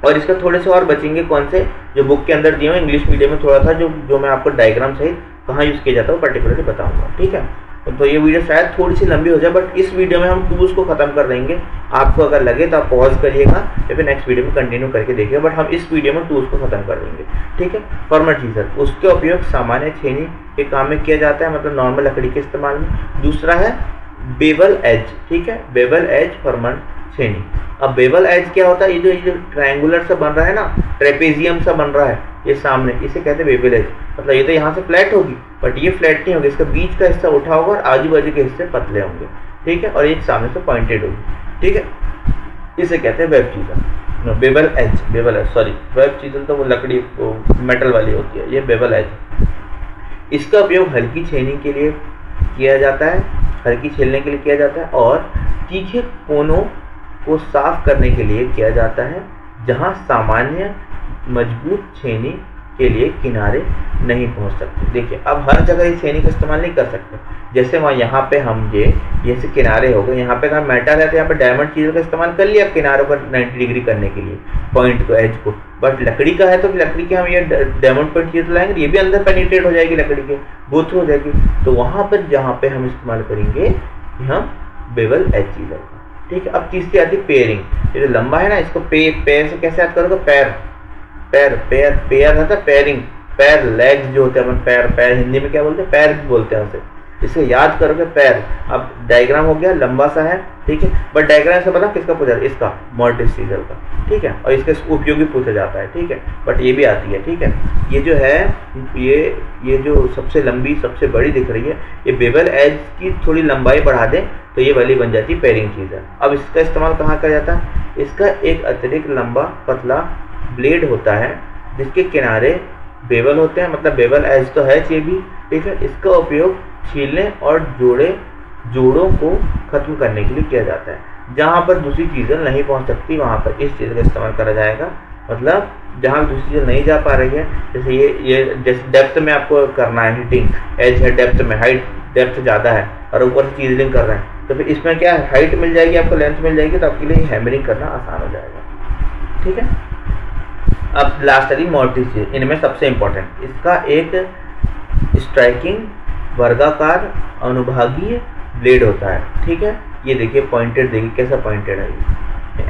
और इसका थोड़े से और बचेंगे कौन से, जो बुक के अंदर दिए हुए इंग्लिश मीडियम में थोड़ा था, जो मैं आपको डायग्राम सहित कहाँ यूज़ किया जाता है वो पर्टिकुलरली बताऊंगा, ठीक है। तो ये वीडियो शायद थोड़ी सी लंबी हो जाए, बट इस वीडियो में हम टूल्स को खत्म कर देंगे। आपको अगर लगे तो आप पॉज करिएगा या फिर नेक्स्ट वीडियो में कंटिन्यू करके देखिएगा, बट हम इस वीडियो में टूल्स को खत्म कर देंगे, ठीक है। फॉर्मल चीज़र, उसके उपयोग सामान्य छेनी के काम में किया जाता है, मतलब नॉर्मल लकड़ी के इस्तेमाल में। दूसरा है बेवल एज, ठीक है, बेवल एज फॉर्मल छेनी। अब बेवल एज क्या होता है, ये जो ट्रायंगुलर सा बन रहा है ना, ट्रेपेजियम सा बन रहा है ये सामने, इसे कहते हैं बेवल एज। मतलब ये तो यहाँ से फ्लैट होगी, बट ये फ्लैट नहीं होगी, इसका बीच का हिस्सा उठा होगा और आजू बाजू के हिस्से पतले होंगे, ठीक है। और ये सामने से पॉइंटेड होगी, ठीक है। इसे कहते हैं web chisel, bevel edge, bevel edge, sorry, web chisel तो वो लकड़ी मेटल वाली होती है, ये बेवल एज। इसका उपयोग हल्की छेनी के लिए किया जाता है, हल्की छेलने के लिए किया जाता है, और तीखे कोनों को साफ करने के लिए किया जाता है, जहां सामान्य मजबूत छेनी के लिए किनारे नहीं पहुंच सकते। देखिए, अब हर जगह इस छेनी का इस्तेमाल नहीं कर सकते। जैसे वहाँ यहाँ पे हम ये से किनारे हो गए, यहाँ पे अगर मेटल है तो यहाँ पे डायमंड चीज़ों का इस्तेमाल कर लिया किनारों पर 90 डिग्री करने के लिए, पॉइंट को, एज को। बट लकड़ी का है तो लकड़ी के हम ये डायमंड पॉइंट चीज़ लाएंगे, ये भी अंदर पेनिट्रेट हो जाएगी, लकड़ी के गो थ्रू हो जाएगी। तो वहाँ पर जहाँ पे हम इस्तेमाल करेंगे हम बेवल एज चीज़, ठीक है। अब तीसरी आती है पेयरिंग। ये जो लंबा है ना, इसको पैर से कैसे याद करोगे, पैर रहता है, पेयरिंग, पैर, लेग्स जो होते हैं अपन, पैर हिंदी में क्या बोलते हैं, पैर बोलते हैं उसे, इसे याद करोगे पैर। अब डायग्राम हो गया, लंबा सा है, ठीक है, बट डायग्राम से पता किसका पूछा, इसका, मॉर्टिस सीजर का, ठीक है। और इसका उपयोग भी पूछा जाता है, ठीक है, बट ये भी आती है, ठीक है। ये जो है, ये जो सबसे लंबी, सबसे बड़ी दिख रही है, ये बेवल एज की थोड़ी लंबाई बढ़ा दें तो ये वाली बन जाती है पेयरिंग चीज़र। अब इसका इस्तेमाल कहाँ किया जाता है, इसका एक अतिरिक्त लंबा पतला ब्लेड होता है जिसके किनारे बेवल होते हैं, मतलब बेवल एज तो है ये भी, ठीक है। इसका उपयोग छीलने और जोड़ों को खत्म करने के लिए किया जाता है। जहाँ पर दूसरी चीज़ें नहीं पहुँच सकती वहाँ पर इस चीज़ का इस्तेमाल करा जाएगा। मतलब जहाँ दूसरी चीज़ें नहीं जा पा रही है, जैसे ये जैसे डेप्थ में आपको करना है हिटिंग, एज है डेप्थ में, हाइट डेप्थ ज़्यादा है और ऊपर से चीजलिंग कर रहे हैं, तो फिर इसमें क्या है, हाइट मिल जाएगी आपको, लेंथ मिल जाएगी, तो आपके लिए हैमरिंग करना आसान हो जाएगा, ठीक है। अब लास्ट है मॉर्टिस, इनमें सबसे इंपॉर्टेंट, इसका एक स्ट्राइकिंग वर्गाकार अनुभागीय ब्लेड होता है, ठीक है। ये देखिए पॉइंटेड, देखिए कैसा पॉइंटेड है,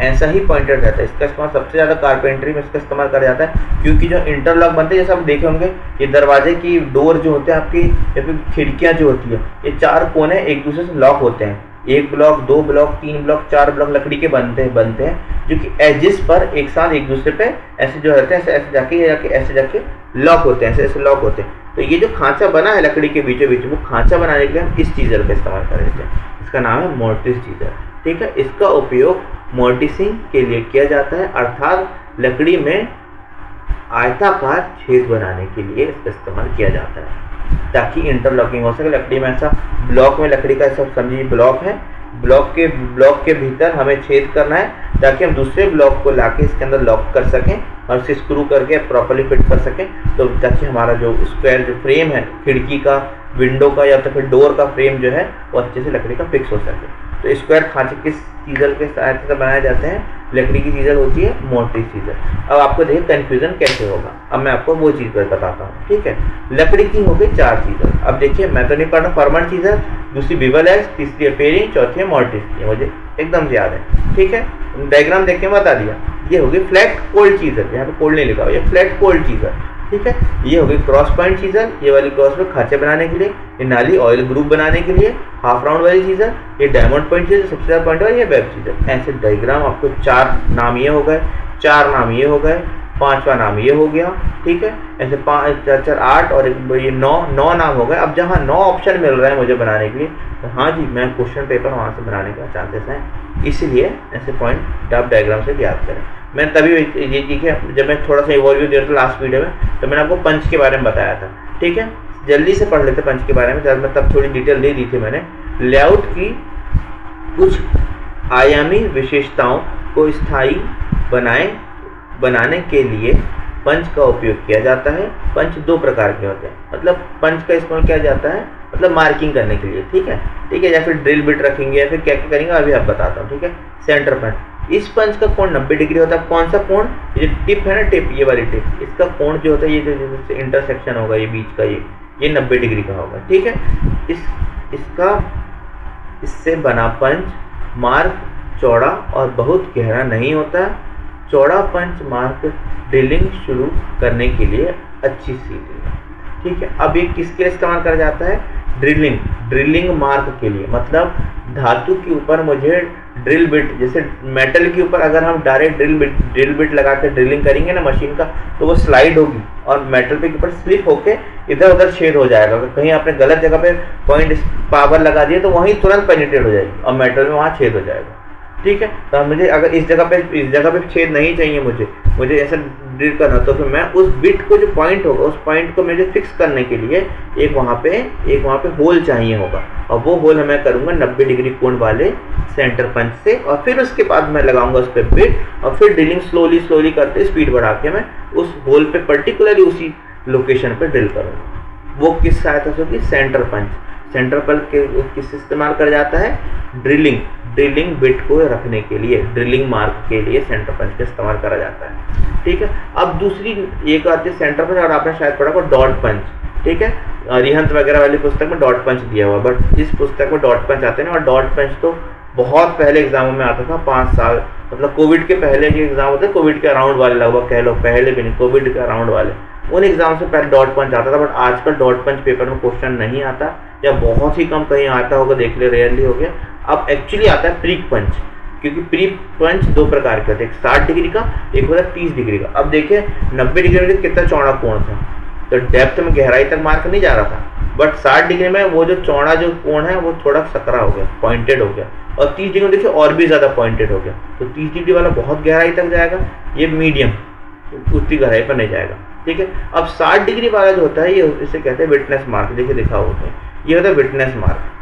ऐसा ही पॉइंटेड रहता है। इसका इस्तेमाल सबसे ज़्यादा कारपेंट्री में इसका इस्तेमाल करा जाता है, क्योंकि जो इंटरलॉक बनते हैं, जैसे आप देखे होंगे, ये दरवाजे की डोर जो होते हैं आपकी, या फिर खिड़कियाँ जो होती है, ये 4 कोने एक दूसरे से लॉक होते हैं, 1 ब्लॉक, 2 ब्लॉक, 3 ब्लॉक, 4 ब्लॉक लकड़ी के बनते हैं, जो कि एजिस पर एक साथ एक दूसरे पे ऐसे जो रहते हैं, ऐसे जाके लॉक होते हैं, ऐसे लॉक होते हैं। तो ये जो खांचा बना है लकड़ी के बीचों बीच, वो खांचा बनाने के लिए हम इस चीज़र का इस्तेमाल कर रहे हैं, इसका नाम है मॉर्टिस चीज़र, ठीक है। इसका उपयोग मॉर्टिसिंग के लिए किया जाता है, अर्थात लकड़ी में आयताकार छेद बनाने के लिए इसका इस्तेमाल किया जाता है, ताकि इंटरलॉकिंग हो सके। लकड़ी में ऐसा ब्लॉक में, लकड़ी का ऐसा समझिए ब्लॉक है, ब्लॉक के भीतर हमें छेद करना है, ताकि हम दूसरे ब्लॉक को लाके इसके अंदर लॉक कर सकें और इसे स्क्रू करके प्रॉपर्ली फिट कर सकें, तो ताकि हमारा जो स्क्वायर जो फ्रेम है खिड़की का, विंडो का, या तो फिर डोर का फ्रेम जो है वो अच्छे से लकड़ी का फिक्स हो सके। तो स्क्वायर खांचे किस चीज़र के सहायता से बनाए जाते हैं, लकड़ी की चीज़र होती है मॉर्टिस चीज़र। अब आपको देखिए कन्फ्यूजन कैसे होगा, अब मैं आपको वो चीज़ बताता हूँ, ठीक है। लकड़ी की हो गई 4 चीज़र। अब देखिए, मैं तो नहीं पढ़ रहा, फॉर्मल चीज़र, दूसरी बेवल एज, तीसरी है पेयरिंग, चौथी है मॉर्टिस, ये मुझे एकदम से याद है, ठीक है। डायग्राम देख के बता दिया। ये होगी फ्लैट कोल्ड चीज़र, यहाँ पे कोल्ड नहीं लिखा हुआ, ये फ्लैट कोल्ड चीज़र, ठीक है। ये होगी क्रॉस पॉइंट चीज़र, ये वाली क्रॉस में खांचे बनाने के लिए, ये नाली ऑयल ग्रुप बनाने के लिए, हाफ राउंड वाली चीज़र, ये डायमंड पॉइंट चीज़र सबसे ज़्यादा पॉइंट वाली, ये वेब चीज़र। ऐसे डायग्राम आपको 4 नाम ये हो गए, 4 नाम ये हो गए, पांचवा नाम ये हो गया, ठीक है। ऐसे 5 4 4 8 और ये 9 नाम हो गए। अब जहाँ 9 ऑप्शन मिल रहे हैं मुझे बनाने के लिए, तो हाँ जी मैं क्वेश्चन पेपर वहाँ से बनाने का चांसेस हैं, इसलिए ऐसे पॉइंट आप डायग्राम से याद करें। मैं तभी ये ठीक है, जब मैं थोड़ा सा ओवरव्यू दे रहा था लास्ट वीडियो में, तो मैंने आपको पंच के बारे में बताया था, ठीक है। जल्दी से पढ़ लेते पंच के बारे में, जब मैं तब थोड़ी डिटेल दे दी थी मैंने। लेआउट की कुछ आयामी विशेषताओं को स्थायी बनाने के लिए पंच का उपयोग किया जाता है। पंच 2 प्रकार के होते हैं, मतलब पंच का इस्तेमाल किया जाता है मतलब मार्किंग करने के लिए, ठीक है, ठीक है। या फिर ड्रिल बिट रखेंगे या फिर क्या क्या करेंगे अभी आप बताता हूँ, ठीक है। सेंटर पंच, इस पंच का कोण 90 डिग्री होता है। कौन सा कोण? ये टिप है ना, टिप, ये वाली टिप, इसका कोण जो होता है, ये जो इंटरसेक्शन होगा ये बीच का, ये 90 डिग्री का होगा, ठीक है। इससे बना पंच मार्क चौड़ा और बहुत गहरा नहीं होता। चौड़ा पंच मार्क ड्रिलिंग शुरू करने के लिए अच्छी सीधी है, ठीक है। अब ये किसके लिए इस्तेमाल करा जाता है? ड्रिलिंग मार्क के लिए, मतलब धातु के ऊपर मुझे ड्रिल बिट, जैसे मेटल के ऊपर अगर हम डायरेक्ट ड्रिल बिट लगा के ड्रिलिंग करेंगे ना मशीन का, तो वो स्लाइड होगी और मेटल पे के ऊपर स्लिप होके इधर उधर छेद हो जाएगा। अगर कहीं आपने गलत जगह पे पॉइंट पावर लगा दिया तो वहीं तुरंत पेनिट्रेट हो जाएगी और मेटल में वहाँ छेद हो जाएगा, ठीक है। तो मुझे अगर इस जगह पे छेद नहीं चाहिए, मुझे ऐसा ड्रिल करना, तो फिर मैं उस बिट को जो पॉइंट होगा उस पॉइंट को मुझे फिक्स करने के लिए एक वहाँ पे होल चाहिए होगा, और वो होल मैं करूँगा 90 डिग्री कोण वाले सेंटर पंच से, और फिर उसके बाद मैं लगाऊंगा उस पर बिट, और फिर ड्रिलिंग स्लोली करते स्पीड बढ़ा के मैं उस होल पे पर्टिकुलरली उसी लोकेशन पे ड्रिल करूँगा। वो किस सहायता से होगी? सेंटर पंच। सेंटर पंच के किस इस्तेमाल कर जाता है? ड्रिलिंग बिट को रखने के लिए, ड्रिलिंग मार्क के लिए सेंटर पंच का इस्तेमाल करा जाता है, ठीक है। अब दूसरी एक आती है सेंटर पंच, और आपने शायद पढ़ा होगा डॉट पंच, ठीक है। अरिहंत वगैरह वाली पुस्तक में डॉट पंच दिया हुआ, बट इस पुस्तक में डॉट पंच आते हैं। और डॉट पंच तो बहुत पहले एग्जामों में आता था, 5 साल, मतलब कोविड के पहले जो एग्जाम होते हैं, कोविड के अराउंड वाले लगभग कह लो, पहले भी नहीं, कोविड के अराउंड वाले, उन एग्जाम से पहले डॉट पंच आता था। बट आजकल डॉट पंच पेपर में क्वेश्चन नहीं आता, या बहुत ही कम कहीं आता होगा, देख ले, रेयरली हो गया। अब एक्चुअली आता है प्रीक पंच, क्योंकि प्रीक पंच 2 प्रकार के होते हैं, एक 60 डिग्री का, एक होता है 30 डिग्री का। अब देखिए 90 डिग्री में कितना चौड़ा कोण था, तो डेप्थ में गहराई तक मार्क नहीं जा रहा था, बट 60 डिग्री में वो जो चौड़ा जो कोण है वो थोड़ा सकरा हो गया, पॉइंटेड हो गया, और 30 डिग्री में देखिए और भी ज्यादा पॉइंटेड हो गया। तो 30 डिग्री वाला बहुत गहराई तक जाएगा, ये मीडियम उतनी गहराई पर नहीं जाएगा, ठीक है। अब 60 डिग्री वाला जो होता है, ये इसे कहते हैं विटनेस मार्क, देखिए दिखा होता है, ये होता है witness mark,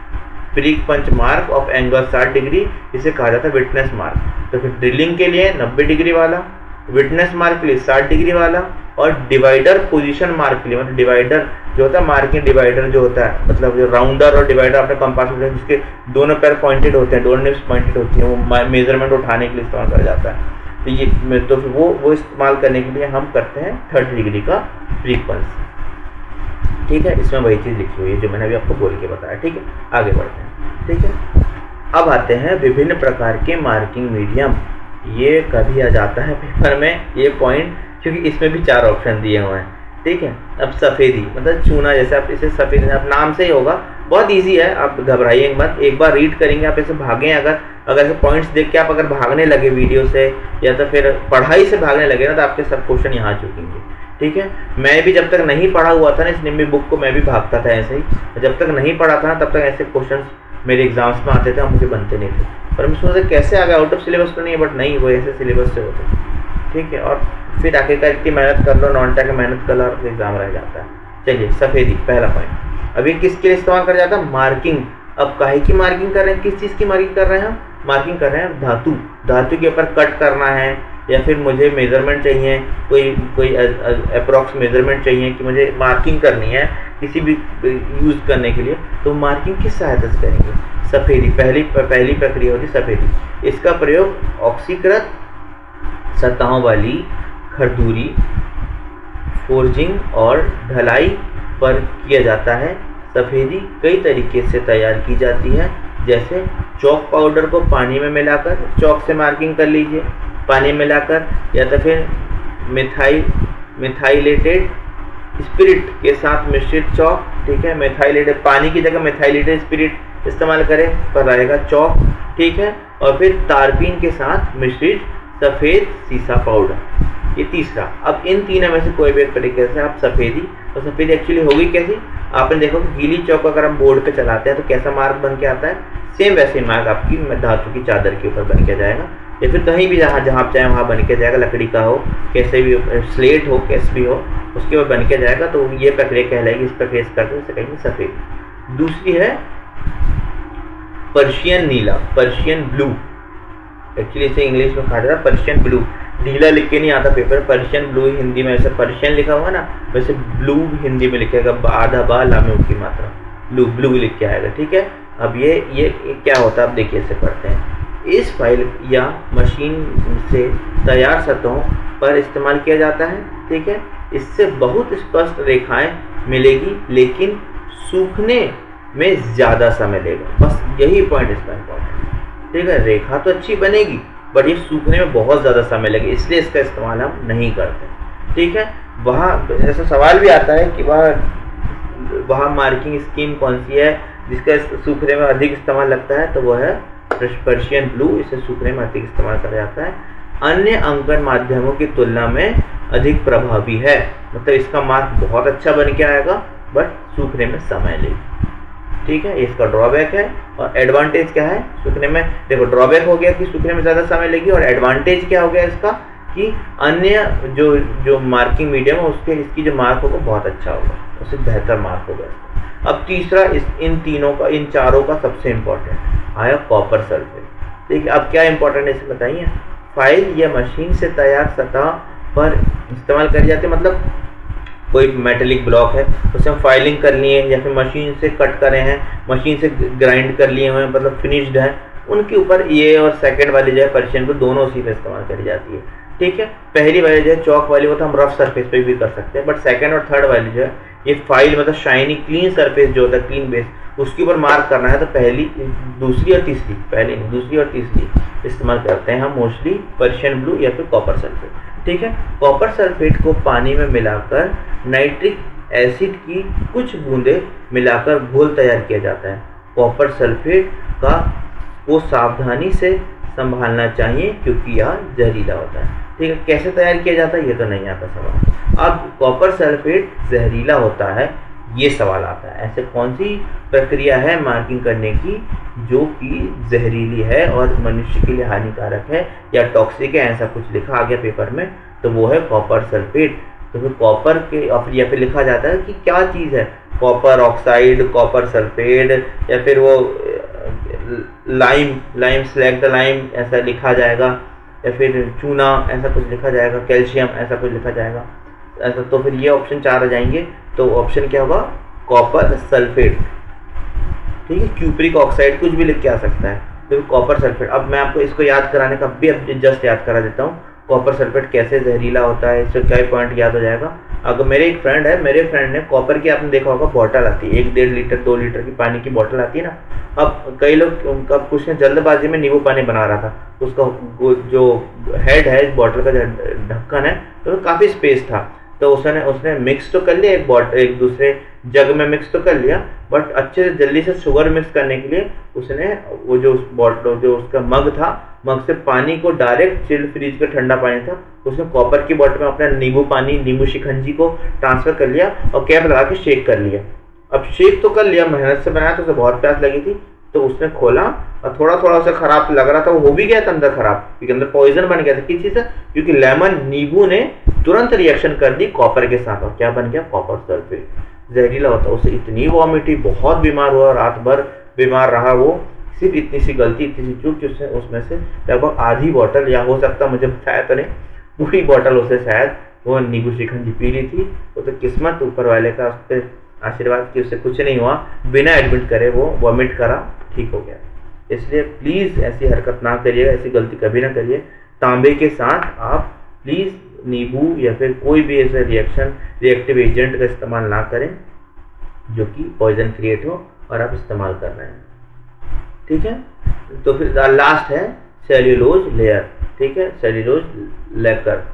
prick punch mark of angle 60 degree, इसे कहा जाता है विटनेस मार्क। तो फिर ड्रिलिंग के लिए 90 डिग्री वाला, विटनेस मार्क के लिए 60 डिग्री वाला, और डिवाइडर पोजीशन मार्क के लिए, मतलब डिवाइडर जो होता है, मार्किंग डिवाइडर जो होता है, मतलब जो राउंडर और डिवाइडर अपने कंपास में जिसके दोनों पैर पॉइंटेड होते हैं, दोनों निप्स पॉइंटेड होती हैं, वो मेजरमेंट उठाने के लिए इस्तेमाल करा जाता है। तो ये तो फिर वो इस्तेमाल करने के लिए हम करते हैं 30 डिग्री का प्रीक पंच, ठीक है। इसमें वही चीज़ लिखी हुई है जो मैंने अभी आपको बोल के बताया, ठीक है। आगे बढ़ते हैं, ठीक है। अब आते हैं विभिन्न प्रकार के मार्किंग मीडियम। ये कभी आ जाता है पेपर में ये पॉइंट, क्योंकि इसमें भी 4 ऑप्शन दिए हुए हैं, ठीक है। अब सफ़ेदी मतलब चूना, जैसे आप इसे सफ़ेद, आप नाम से ही होगा, बहुत इजी है, आप घबराइए मत, एक बार रीड करेंगे आप, इसे भागें, अगर ऐसे पॉइंट्स देख के आप अगर भागने लगे वीडियो से या तो फिर पढ़ाई से भागने लगे ना, तो आपके सब क्वेश्चन यहाँ चुकेंगे, ठीक है। मैं भी जब तक नहीं पढ़ा हुआ था ना इस निम्मी बुक को, मैं भी भागता था ऐसे ही, जब तक नहीं पढ़ा था ना तब तक ऐसे क्वेश्चन मेरे एग्जाम्स में आते थे और मुझे बनते नहीं थे, पर मैं सोचता कैसे आ गया, आउट ऑफ सिलेबस तो नहीं है, बट नहीं, वो ऐसे सिलेबस से होते, ठीक है। और फिर आखिरकार इतनी मेहनत कर लो, नॉन टेक मेहनत कर लो और एग्जाम रह जाता है। चलिए सफ़ेदी पहला पॉइंट। अभी किसके लिए इस्तेमाल करा जाता है? मार्किंग। अब काहे की मार्किंग कर रहे हैं, किस चीज़ की मार्किंग कर रहे हैं हम? मार्किंग कर रहे हैं धातु के ऊपर कट करना है, या फिर मुझे मेजरमेंट चाहिए, कोई अप्रॉक्स मेजरमेंट चाहिए कि मुझे मार्किंग करनी है किसी भी यूज़ करने के लिए, तो मार्किंग किस सहायता से करेंगे? सफ़ेदी पहली प्रक्रिया होती है सफ़ेदी। इसका प्रयोग ऑक्सीकृत सतहों वाली खरदूरी, फोर्जिंग और ढलाई पर किया जाता है। सफ़ेदी कई तरीके से तैयार की जाती है, जैसे चॉक पाउडर को पानी में मिलाकर चॉक से मार्किंग कर लीजिए, पानी में मिलाकर, या तो फिर मिथाइलेटेड स्पिरिट के साथ मिश्रित चॉक, ठीक है। मिथाइलेटेड पानी की जगह मिथाइलेटेड स्पिरिट इस्तेमाल करें पर रहेगा चॉक, ठीक है। और फिर तारपीन के साथ मिश्रित सफ़ेद सीसा पाउडर, ये तीसरा। अब इन तीनों में से कोई भी एक तरीके से आप सफ़ेदी, तो सफ़ेदी एक्चुअली होगी कैसी, आपने देखो कि गीली चौक अगर हम बोर्ड पे चलाते हैं तो कैसा मार्क बन के आता है, सेम वैसे मार्क आपकी धातु की चादर के ऊपर बन के जाएगा, या फिर कहीं भी जहाँ जहाँ आप चाहें वहाँ बन के जाएगा, लकड़ी का हो, कैसे भी स्लेट हो, कैसे भी हो, उसके ऊपर बन के जाएगा। तो ये प्रक्रिया कहलाएगी, इस पर फेस करते हैं कहेंगे सफ़ेद। दूसरी है पर्शियन नीला, पर्शियन ब्लू, एक्चुअली इसे इंग्लिश में कहा जाता है पर्शियन ब्लू, नीला लिख के नहीं आता पेपर, पर्शियन ब्लू हिंदी में, ऐसे पर्शियन लिखा हुआ ना वैसे ब्लू हिंदी में लिखेगा, आधा बा ला में उसकी मात्रा, ब्लू ब्लू लिख के आएगा, ठीक है। अब ये क्या होता है, आप देखिए इसे पढ़ते हैं। इस फाइल या मशीन से तैयार सतहों पर इस्तेमाल किया जाता है, ठीक है। इससे बहुत स्पष्ट रेखाएं मिलेगी, लेकिन सूखने में ज़्यादा समय लेगा, बस यही पॉइंट इसका इम्पोर्टेंट, ठीक है। रेखा तो अच्छी बनेगी बट ये सूखने में बहुत ज़्यादा समय लगेगा, इसलिए इसका इस्तेमाल हम नहीं करते, ठीक है। वहाँ ऐसा सवाल भी आता है कि वहाँ मार्किंग स्कीम कौन सी है जिसका सूखने में अधिक इस्तेमाल लगता है, तो वो है पर्शियन ब्लू, इसे सूखने में अधिक इस्तेमाल करा जाता है, अन्य अंकन माध्यमों की तुलना में अधिक प्रभावी है, मतलब इसका मार्क बहुत अच्छा बन के आएगा बट सूखने में समय लेगा, ठीक है। इसका ड्रॉबैक है। और एडवांटेज क्या है सूखने में, देखो ड्रॉबैक हो गया कि सूखने में ज़्यादा समय लेगी, और एडवांटेज क्या हो गया इसका कि अन्य जो मार्किंग मीडियम है उसके इसकी जो मार्क होगा बहुत अच्छा होगा, उससे बेहतर मार्क होगा। अब तीसरा इन चारों का सबसे इम्पोर्टेंट आया कॉपर सल्फेट। देखिए अब क्या इम्पोर्टेंट है इसे बताइए। फाइल या मशीन से तैयार सतह पर इस्तेमाल करी जाती है, मतलब कोई मेटेलिक ब्लॉक है उसे हम फाइलिंग कर लिए या फिर मशीन से कट करे हैं, मशीन से ग्राइंड कर लिए हुए, मतलब फिनिश्ड है, उनके ऊपर ये और सेकंड वाली जो है पर्शियन को दोनों उसी पे इस्तेमाल करी जाती है, ठीक है। पहली वाली जो है चौक वाली वो तो हम रफ सरफेस पे भी कर सकते हैं, बट सेकंड और थर्ड वाली जो है ये फाइल मतलब शाइनी क्लीन सरफेस जो होता है, क्लीन बेस, उसके ऊपर मार्क करना है तो पहली दूसरी और तीसरी, पहली नहीं दूसरी और तीसरी इस्तेमाल करते हैं हम मोस्टली पर्शियन ब्लू या फिर कॉपर सल्फेट, ठीक है। कॉपर सल्फेट को पानी में मिलाकर नाइट्रिक एसिड की कुछ बूंदें मिलाकर घोल तैयार किया जाता है। कॉपर सल्फेट को सावधानी से संभालना चाहिए क्योंकि यह जहरीला होता है, ठीक है। कैसे तैयार किया जाता है ये तो नहीं आता सवाल। अब कॉपर सल्फेट जहरीला होता है ये सवाल आता है, ऐसे कौन सी प्रक्रिया है मार्किंग करने की जो कि जहरीली है और मनुष्य के लिए हानिकारक है या टॉक्सिक है, ऐसा कुछ लिखा आ गया पेपर में, तो वो है कॉपर सल्फेट। तो फिर कॉपर के और या फिर लिखा जाता है कि क्या चीज़ है, कॉपर ऑक्साइड, कॉपर सल्फेट, या फिर वो लाइम स्लैग द लाइम ऐसा लिखा जाएगा, या फिर चूना ऐसा कुछ लिखा जाएगा, कैल्शियम ऐसा कुछ लिखा जाएगा ऐसा। तो फिर ये ऑप्शन 4 आ जाएंगे, तो ऑप्शन क्या होगा कॉपर सल्फेट, ठीक है। क्यूप्रिक ऑक्साइड कुछ भी लिख के आ सकता है, तो कॉपर सल्फेट। अब मैं आपको इसको याद कराने का भी अब जस्ट याद करा देता हूँ, कॉपर सल्फेट कैसे जहरीला होता है, इससे क्या पॉइंट याद हो जाएगा। अगर मेरे एक फ्रेंड है, मेरे फ्रेंड ने कॉपर की, आपने देखा होगा बॉटल आती है 1-1.5 लीटर 2 लीटर की पानी की बॉटल आती है ना। अब कई लोग उनका कुछ ने जल्दबाजी में नींबू पानी बना रहा था, उसका जो हेड है इस बॉटल का जो ढक्कन है तो काफ़ी स्पेस था, तो उसने मिक्स तो कर लिया एक दूसरे जग में मिक्स तो कर लिया, बट अच्छे से जल्दी से शुगर मिक्स करने के लिए उसने वो जो बॉटल जो उसका मग था, मग से पानी को डायरेक्ट चिल फ्रीज का ठंडा पानी था उसने कॉपर की बॉटल में अपना नींबू शिकंजी को ट्रांसफर कर लिया और कैप लगा के शेक कर लिया। अब शेक तो कर लिया, मेहनत से बनाया तो उसे बहुत प्यास लगी थी, तो उसने खोला और थोड़ा थोड़ा उसे खराब लग रहा था, वो हो भी गया था अंदर खराब, क्योंकि अंदर पॉइजन बन गया था। किस चीज़ से? क्योंकि लेमन नींबू ने तुरंत रिएक्शन कर दी कॉपर के साथ, और क्या बन गया कॉपर सल्फेट, जहरीला होता। उसे इतनी वॉमिट हुई, बहुत बीमार हुआ, रात भर बीमार रहा वो, सिर्फ इतनी सी गलती, इतनी सी चूक कि उसमें से लगभग आधी बॉटल, या हो सकता मुझे बताया तो नहीं, पूरी बॉटल उसे शायद वो नींबू शिकंजी पी ली थी। वो तो किस्मत ऊपर वाले का, उस पर आशीर्वाद कि उससे कुछ नहीं हुआ, बिना एडमिट करे वो वॉमिट करा, ठीक हो गया। इसलिए प्लीज़ ऐसी हरकत ना करिएगा, ऐसी गलती कभी ना करिए। तांबे के साथ आप प्लीज़ नींबू या फिर कोई भी ऐसे रिएक्टिव एजेंट का इस्तेमाल ना करें जो कि पॉइजन क्रिएट हो और आप इस्तेमाल कर रहे हैं, ठीक है। तो फिर लास्ट है सेल्यूलोज लेयर, ठीक है, सेल्यूलोज लेकर,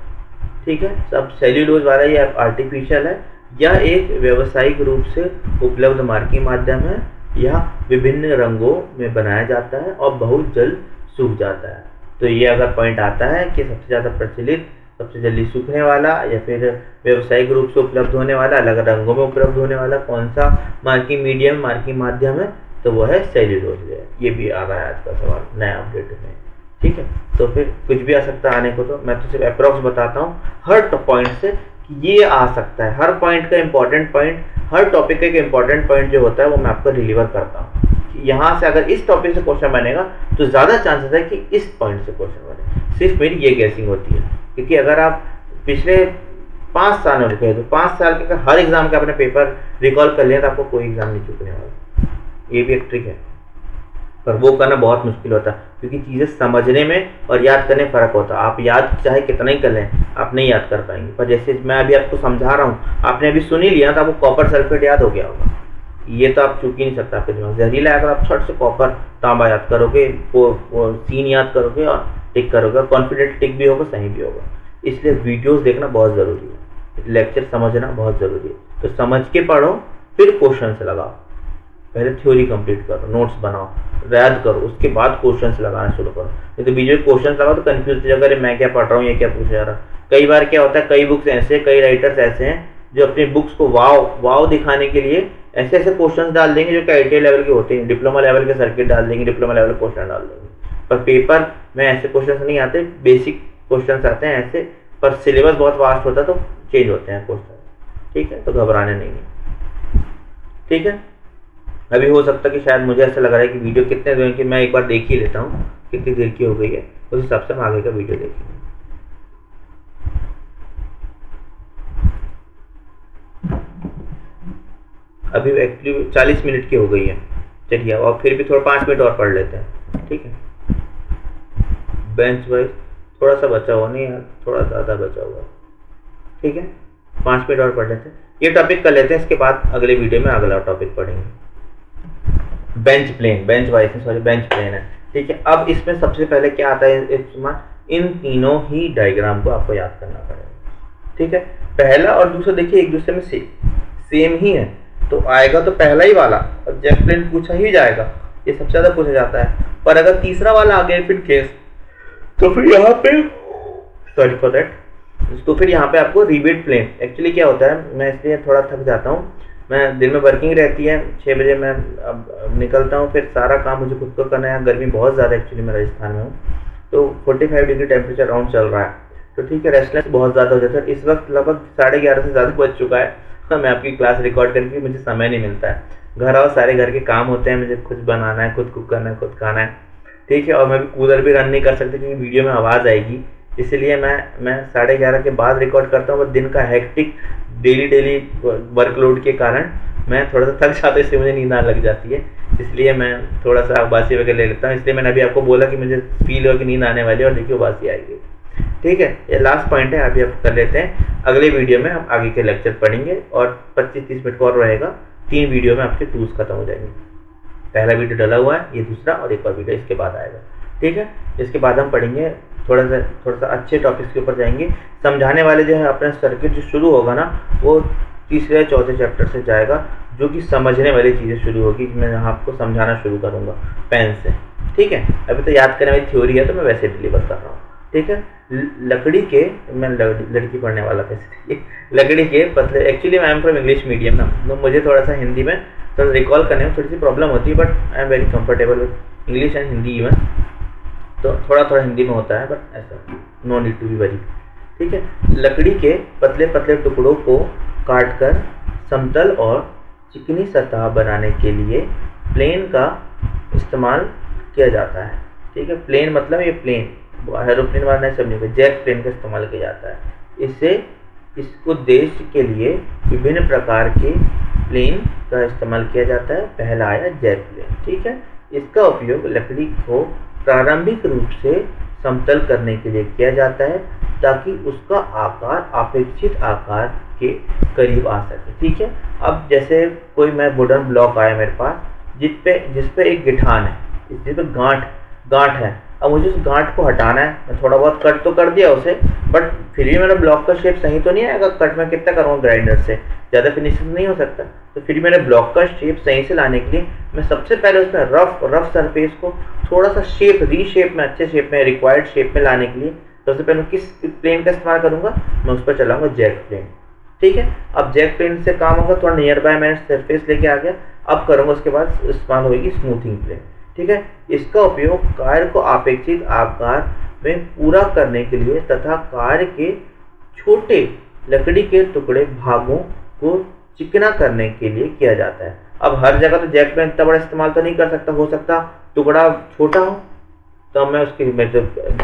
ठीक है। सब सेल्यूलोज वाला ये आर्टिफिशियल है, यह एक व्यावसायिक रूप से उपलब्ध मार्किंग माध्यम है, यह विभिन्न रंगों में बनाया जाता है और बहुत जल्द सूख जाता है। तो ये अगर पॉइंट आता है कि सबसे ज़्यादा प्रचलित सबसे जल्दी सूखने वाला या फिर व्यावसायिक रूप से उपलब्ध होने वाला, अलग रंगों में उपलब्ध होने वाला कौन सा मार्किंग मीडियम, मार्किंग माध्यम है, तो वो है सेल्यूलोज है। ये भी आ रहा है आज का सवाल नया अपडेट में, ठीक है। तो फिर कुछ भी आ सकता है आने को, तो मैं तो सिर्फ अप्रॉक्स बताता हूँ हर पॉइंट से कि ये आ सकता है। हर पॉइंट का इंपॉर्टेंट पॉइंट, हर टॉपिक का एक इंपॉर्टेंट पॉइंट जो होता है वो मैं आपको डिलीवर करता हूँ। यहाँ से अगर इस टॉपिक से क्वेश्चन बनेगा तो ज़्यादा चांसेस है कि इस पॉइंट से क्वेश्चन बने। सिर्फ मेरी ये गैसिंग होती है, क्योंकि अगर आप पिछले 5 साल में लिखे तो 5 साल के हर एग्जाम का अपने पेपर रिकॉल कर लिया तो आपको कोई एग्जाम नहीं चुकने वाला। ये भी एक ट्रिक है, पर वो करना बहुत मुश्किल होता है, क्योंकि चीज़ें समझने में और याद करने में फ़र्क होता है। आप याद चाहे कितना ही कर लें, आप नहीं याद कर पाएंगे। पर जैसे मैं अभी आपको समझा रहा हूँ, आपने अभी सुन ही लिया तो आपको कॉपर सल्फेट याद हो गया होगा, ये तो आप चूक ही नहीं सकता आपके दिमाग। जहरीला अगर आप छट से कॉपर तांबा याद करोगे, वो सीन याद करोगे और टिक करोगे, कॉन्फिडेंट टिक भी होगा, सही भी होगा। इसलिए वीडियोस देखना बहुत ज़रूरी है, लेक्चर समझना बहुत ज़रूरी है। तो समझ के पढ़ो, फिर क्वेश्चन से लगाओ। पहले थ्योरी कंप्लीट करो, नोट्स बनाओ, याद करो, उसके बाद क्वेश्चन से लगाना शुरू करो। नहीं तो बीच में क्वेश्चन लगाओ तो कंफ्यूज हो जाएगा, अरे मैं क्या पढ़ रहा हूँ, ये क्या पूछा जा रहा है। कई बार क्या होता है, कई बुक्स ऐसे, कई राइटर्स ऐसे हैं जो अपनी बुक्स को वाव दिखाने के लिए ऐसे ऐसे क्वेश्चंस डाल देंगे जो कि IIT लेवल के होते हैं, डिप्लोमा लेवल के सर्किट डाल देंगे, डिप्लोमा लेवल क्वेश्चन डाल देंगे। पर पेपर में ऐसे क्वेश्चन नहीं आते, बेसिक क्वेश्चन आते हैं ऐसे, पर सिलेबस बहुत वास्ट होता है तो चेंज होते हैं क्वेश्चन, ठीक है। तो घबराने नहीं है, ठीक है। अभी हो सकता है कि शायद मुझे ऐसा लग रहा है कि वीडियो कितने देर की, मैं एक बार देख ही लेता हूँ कितनी देर की हो गई है, उस हिसाब से हम आगे का वीडियो देखेंगे। अभी एक्चुअली 40 मिनट की हो गई है, चलिए और फिर भी थोड़ा 5 मिनट और पढ़ लेते हैं, ठीक है। बेंच वाइज थोड़ा सा बचा हुआ, नहीं यार थोड़ा ज़्यादा बचा हुआ, ठीक है। 5 मिनट और पढ़ लेते हैं, ये टॉपिक कर लेते हैं, इसके बाद अगले वीडियो में अगला टॉपिक पढ़ेंगे। Bench plane, bench vice sorry bench plane है, ठीक है। अब इसमें सबसे पहले क्या आता है, इन तीनों ही डायग्राम को आपको याद करना पड़ेगा, ठीक है। पहला और दूसरा देखिए एक दूसरे में सेम ही है, तो आएगा तो पहला ही वाला, और जेट प्लेन पूछा ही जाएगा, ये सबसे ज़्यादा पूछा जाता है। पर अगर तीसरा वाला आ गया फिर केस, तो फिर यहाँ पे सॉरी फॉर दैट, तो फिर यहाँ पे आपको रिबेट प्लेन। एक्चुअली क्या होता है, मैं इसलिए थोड़ा थक जाता हूँ, मैं दिन में वर्किंग रहती है, 6 बजे मैं अब निकलता हूँ, फिर सारा काम मुझे खुद को करना है। गर्मी बहुत ज़्यादा, एक्चुअली मैं राजस्थान में हूँ, तो 45 डिग्री टेम्परेचर अराउंड चल रहा है, तो ठीक है, रेस्टलेस बहुत ज़्यादा हो जाता है। इस वक्त लगभग 11:30 से ज़्यादा बज चुका है, मैं आपकी क्लास रिकॉर्ड करके मुझे समय नहीं मिलता है। घर आओ, सारे घर के काम होते हैं, मुझे खुद बनाना है, खुद कुक करना है, खुद खाना है, ठीक है। और मैं भी कूलर भी रन नहीं कर सकती क्योंकि वीडियो में आवाज़ आएगी, इसलिए मैं 11:30 के बाद रिकॉर्ड करता हूँ। और दिन का हेक्टिक डेली वर्कलोड के कारण मैं थोड़ा सा थक जाता हूँ, इसलिए मुझे नींद आने लग जाती है, इसलिए मैं थोड़ा सा बासी वगैरह ले लेता हूँ। इसलिए मैंने अभी आपको बोला कि मुझे फील हो कि नींद आने वाली है, और देखिए बासी आएगी, ठीक है। ये लास्ट पॉइंट है, अभी आप कर लेते हैं। अगले वीडियो में हम आगे के लेक्चर पढ़ेंगे और 25-30 मिनट का और रहेगा, 3 वीडियो में आपके टूल्स खत्म हो जाएंगे। पहला वीडियो डला हुआ है, ये दूसरा और एक और वीडियो इसके बाद आएगा, ठीक है। इसके बाद हम पढ़ेंगे थोड़ा सा अच्छे टॉपिक्स के ऊपर जाएंगे। समझाने वाले जो है अपना सर्किट जो शुरू होगा ना, वो तीसरे या चौथे चैप्टर से जाएगा, जो कि समझने वाली चीज़ें शुरू होगी। मैं यहाँ आपको समझाना शुरू करूँगा पेन से, ठीक है। अभी तो याद करने वाली थ्योरी है, तो मैं वैसे डिलीवर कर रहा हूँ, ठीक है। लकड़ी के, मैं लड़की पढ़ने वाला कैसे, लकड़ी के पतले, actually I am from English medium ना, तो मुझे थोड़ा सा हिंदी में तो रिकॉल करने में थोड़ी सी प्रॉब्लम होती है, but I am very comfortable with English and Hindi even, तो थोड़ा हिंदी में होता है, बट ऐसा no need to be worry, ठीक है। लकड़ी के पतले पतले टुकड़ों को काटकर समतल और चिकनी सतह बनाने के लिए प्लेन का इस्तेमाल किया जाता है, ठीक है। प्लेन मतलब ये प्लेन, एरोप्लेन वाला नहीं, समझिए जेट प्लेन का इस्तेमाल किया जाता है। इस उद्देश्य के लिए विभिन्न प्रकार के प्लेन का इस्तेमाल किया जाता है। पहला आया जेट प्लेन, ठीक है। इसका उपयोग लकड़ी को प्रारंभिक रूप से समतल करने के लिए किया जाता है, ताकि उसका आकार अपेक्षित आकार के करीब आ सके, ठीक है। अब जैसे कोई मैं वुडन ब्लॉक आया मेरे पास, जिस पे एक गिठान है, जिस पे गांठ है, अब मुझे उस गांठ को हटाना है। मैं थोड़ा बहुत कट तो कर दिया उसे, बट फिर भी मेरा ब्लॉक का शेप सही तो नहीं आएगा। कट में कितना करूँगा ग्राइंडर से, ज़्यादा फिनिशिंग नहीं हो सकता, तो फिर मेरे ब्लॉक का शेप सही से लाने के लिए मैं सबसे पहले उसमें रफ सरफेस को थोड़ा सा शेप, रीशेप में, अच्छे शेप में, रिक्वायर्ड शेप में लाने के लिए सबसे पहले किस प्लेन का इस्तेमाल करूंगा, मैं उस पर चलाऊंगा जैक प्लेन। ठीक है, अब जैक प्लेन से काम होगा, थोड़ा नियर बाय मैंने सरफेस लेके आ गया। अब करूंगा उसके बाद इस्तेमाल होगी स्मूथिंग प्लेन। ठीक है, इसका उपयोग कार को अपेक्षित आकार में पूरा करने के लिए तथा कार के छोटे लकड़ी के टुकड़े भागों को चिकना करने के लिए किया जाता है। अब हर जगह तो जैक प्लेन इतना बड़ा इस्तेमाल तो नहीं कर सकता, हो सकता टुकड़ा छोटा हो, तो मैं उसके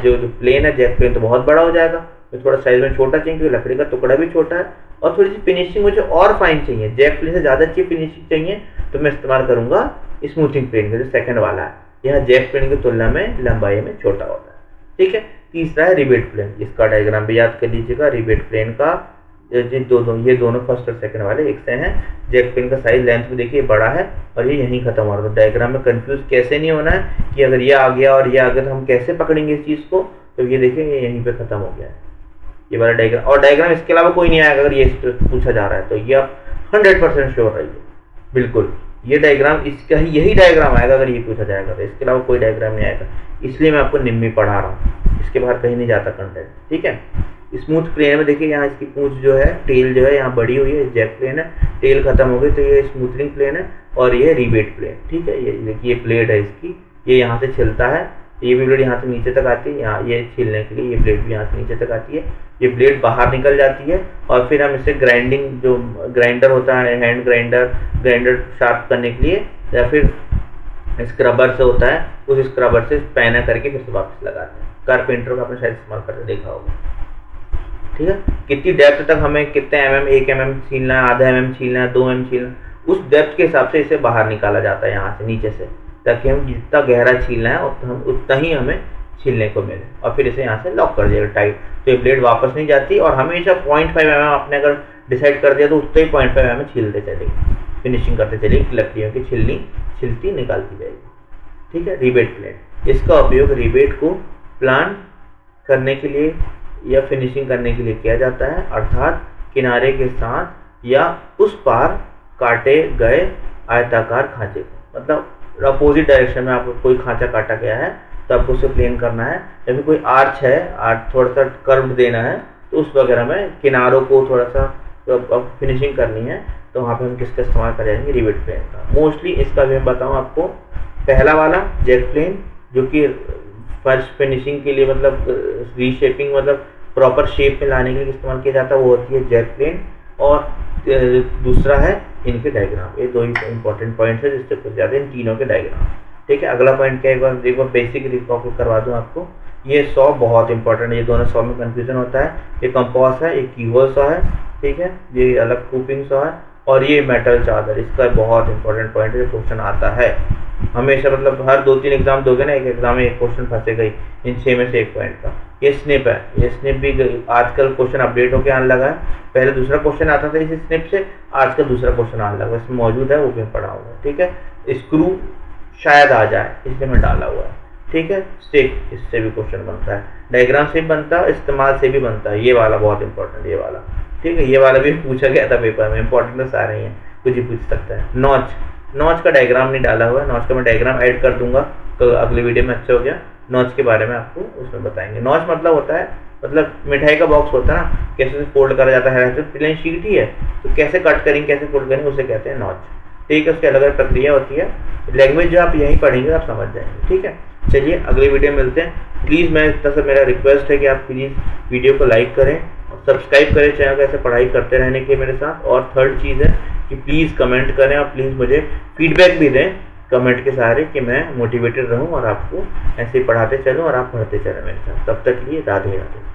जो प्लेन है जैक प्लेन तो बहुत बड़ा हो जाएगा, तो थोड़ा साइज में छोटा चाहिए क्योंकि लकड़ी का टुकड़ा भी छोटा है और थोड़ी सी फिनिशिंग मुझे और फाइन चाहिए, जैक प्लेन से ज़्यादा अच्छी फिनिशिंग चाहिए, तो मैं इस्तेमाल करूंगा स्मूथिंग प्लेन का जो सेकंड वाला है। यह जैक प्लेन की तुलना में लंबाई में छोटा होता है। ठीक है, तीसरा है रिवेट प्लेन, इसका डायग्राम भी याद कर लीजिएगा। रिवेट प्लेन का ये दोनों फर्स्ट और सेकंड वाले एक से हैं। जैक प्लेन का साइज लेंथ में देखिए बड़ा है और ये यहीं खत्म हो रहा है। तो डायग्राम में कंफ्यूज कैसे नहीं होना है कि अगर ये आ गया और ये आ गया तो हम कैसे पकड़ेंगे इस चीज़ को, तो ये देखिए ये यहीं पे खत्म हो गया है ये वाला डायग्राम। और डायग्राम इसके अलावा कोई नहीं आएगा अगर ये पूछा जा रहा है, तो ये आप 100% श्योर रहिए, बिल्कुल ये डायग्राम इसका ही यही डायग्राम आएगा अगर ये पूछा जाएगा, तो इसके अलावा कोई डायग्राम नहीं आएगा। इसलिए मैं आपको निम्मी पढ़ा रहा हूँ, इसके बाहर कहीं नहीं जाता कंटेंट। ठीक है, स्मूथ प्लेन में देखिए यहाँ इसकी पूंछ जो है, टेल जो है यहाँ बड़ी हुई है, जैक प्लेन है, टेल खत्म हो गई तो ये स्मूथनिंग प्लेन है और ये रिवेट प्लेन। ठीक है, ये देखिए ये ब्लेड है इसकी, ये यहाँ से छिलता है, ये भी ब्लेड यहाँ से नीचे तक आती है, यहाँ ये छीलने के लिए ये ब्लेड भी यहाँ से नीचे तक आती है, ये ब्लेड बाहर निकल जाती है और फिर हम इसे ग्राइंडिंग जो ग्राइंडर होता है, हैंड ग्राइंडर शार्प करने के लिए या फिर स्क्रबर से होता है, उस स्क्रबर से पैना करके फिर से वापस लगाते हैं। कारपेंटर का आपने शायद इस्तेमाल करके देखा होगा। ठीक है, कितनी डेप्थ तक हमें कितने mm 1 mm छीलना है, आधा mm छीलना है, 2 mm छीलना है, उस डेप्थ के हिसाब से इसे बाहर निकाला जाता है यहाँ से नीचे से, ताकि हम जितना गहरा छीलना है उतना ही हमें छीलने को मिले और फिर इसे यहाँ से लॉक कर दिया टाइट, तो ये ब्लेड वापस नहीं जाती और हमेशा 0.5 mm आपने अगर डिसाइड कर दिया तो उतना ही 0.5 mm छीलते चलेगी, फिनिशिंग करते चलेगी, लकड़ियों की छिलती निकालती जाएगी। ठीक है, रिवेट प्लेन, इसका उपयोग रिवेट को प्लान करने के लिए या फिनिशिंग करने के लिए किया जाता है, अर्थात किनारे के साथ या उस पार काटे गए आयताकार खांचे को, मतलब अपोजिट डायरेक्शन में आपको कोई खांचा काटा गया है तो आपको उसे प्लेन करना है, या फिर कोई आर्च है, आर्च थोड़ा सा कर्व देना है तो उस वगैरह में किनारों को थोड़ा सा फिनिशिंग करनी है, तो वहाँ पे हम किसका इस्तेमाल कर जाएंगे, रिवेट प्लेन का। मोस्टली इसका भी मैं बताऊँ आपको, पहला वाला जैक प्लेन जो कि फर्स्ट फिनिशिंग के लिए मतलब रीशेपिंग मतलब प्रॉपर शेप में लाने के लिए इस्तेमाल किया जाता है, वो होती है जैक प्लेन। और दूसरा है इनके डायग्राम, ये दो ही इंपॉर्टेंट पॉइंट्स है जिससे पूछ जाते हैं इन तीनों के डायग्राम। ठीक है, अगला पॉइंट क्या है, एक बार बेसिक रिकॉल करवा दूँ आपको, ये 100 बहुत इंपॉर्टेंट है, ये दोनों 100 में कंफ्यूजन होता है। ये कंपास है, ये कीहोल 100 है, ठीक है, ये अलग कूपिंग 100 है, और ये मेटल चादर, इसका बहुत इंपॉर्टेंट पॉइंट है, क्वेश्चन आता है हमेशा, मतलब हर 2-3 एग्जाम दोगे ना, एक एग्जाम में एक क्वेश्चन फंसेगा ही इन 6 में से 1 पॉइंट का। ये स्निप है, ये स्निप भी आजकल क्वेश्चन अपडेट होकर आने लगा है, पहले दूसरा क्वेश्चन आता था इस स्निप से, आजकल दूसरा क्वेश्चन आने लगा, इसमें मौजूद है, वो भी पढ़ा हुआ है। ठीक है, स्क्रू शायद आ जाए इसलिए मैं डाला हुआ है। ठीक है, स्टिक, इससे भी क्वेश्चन बनता है, डायग्राम से भी बनता है, इस्तेमाल से भी बनता है, ये वाला बहुत इंपॉर्टेंट, ये वाला। ठीक है, ये वाला भी पूछा गया था पेपर में, इंपॉर्टेंट तो सारे ही हैं, कुछ ही पूछ सकता है। नॉच का डायग्राम नहीं डाला हुआ है, नॉच का मैं डायग्राम ऐड कर दूंगा तो अगले वीडियो में अच्छा हो गया, नॉच के बारे में आपको उसमें बताएंगे। नॉच मतलब होता है, मतलब मिठाई का बॉक्स होता है ना, कैसे फोल्ड करा जाता है, तो प्लेन शीट ही है, तो कैसे कट करेंगे, कैसे फोल्ड करेंगे, उसे कहते हैं नॉच। ठीक है, उसकी अलग अलग प्रक्रिया होती है, लैंग्वेज जो आप यहीं पढ़ेंगे आप समझ जाएंगे। ठीक है, चलिए अगले वीडियो में मिलते हैं। प्लीज़ मैं इस तरह से मेरा रिक्वेस्ट है कि आप प्लीज़ वीडियो को लाइक करें और सब्सक्राइब करें चैनल को, ऐसे पढ़ाई करते रहने के मेरे साथ। और थर्ड चीज़ है कि प्लीज़ कमेंट करें और प्लीज़ मुझे फीडबैक भी दें कमेंट के सहारे, कि मैं मोटिवेटेड रहूं और आपको ऐसे ही पढ़ाते चलूं और आप पढ़ते चलें मेरे साथ। तब तक के लिए राधे राधे।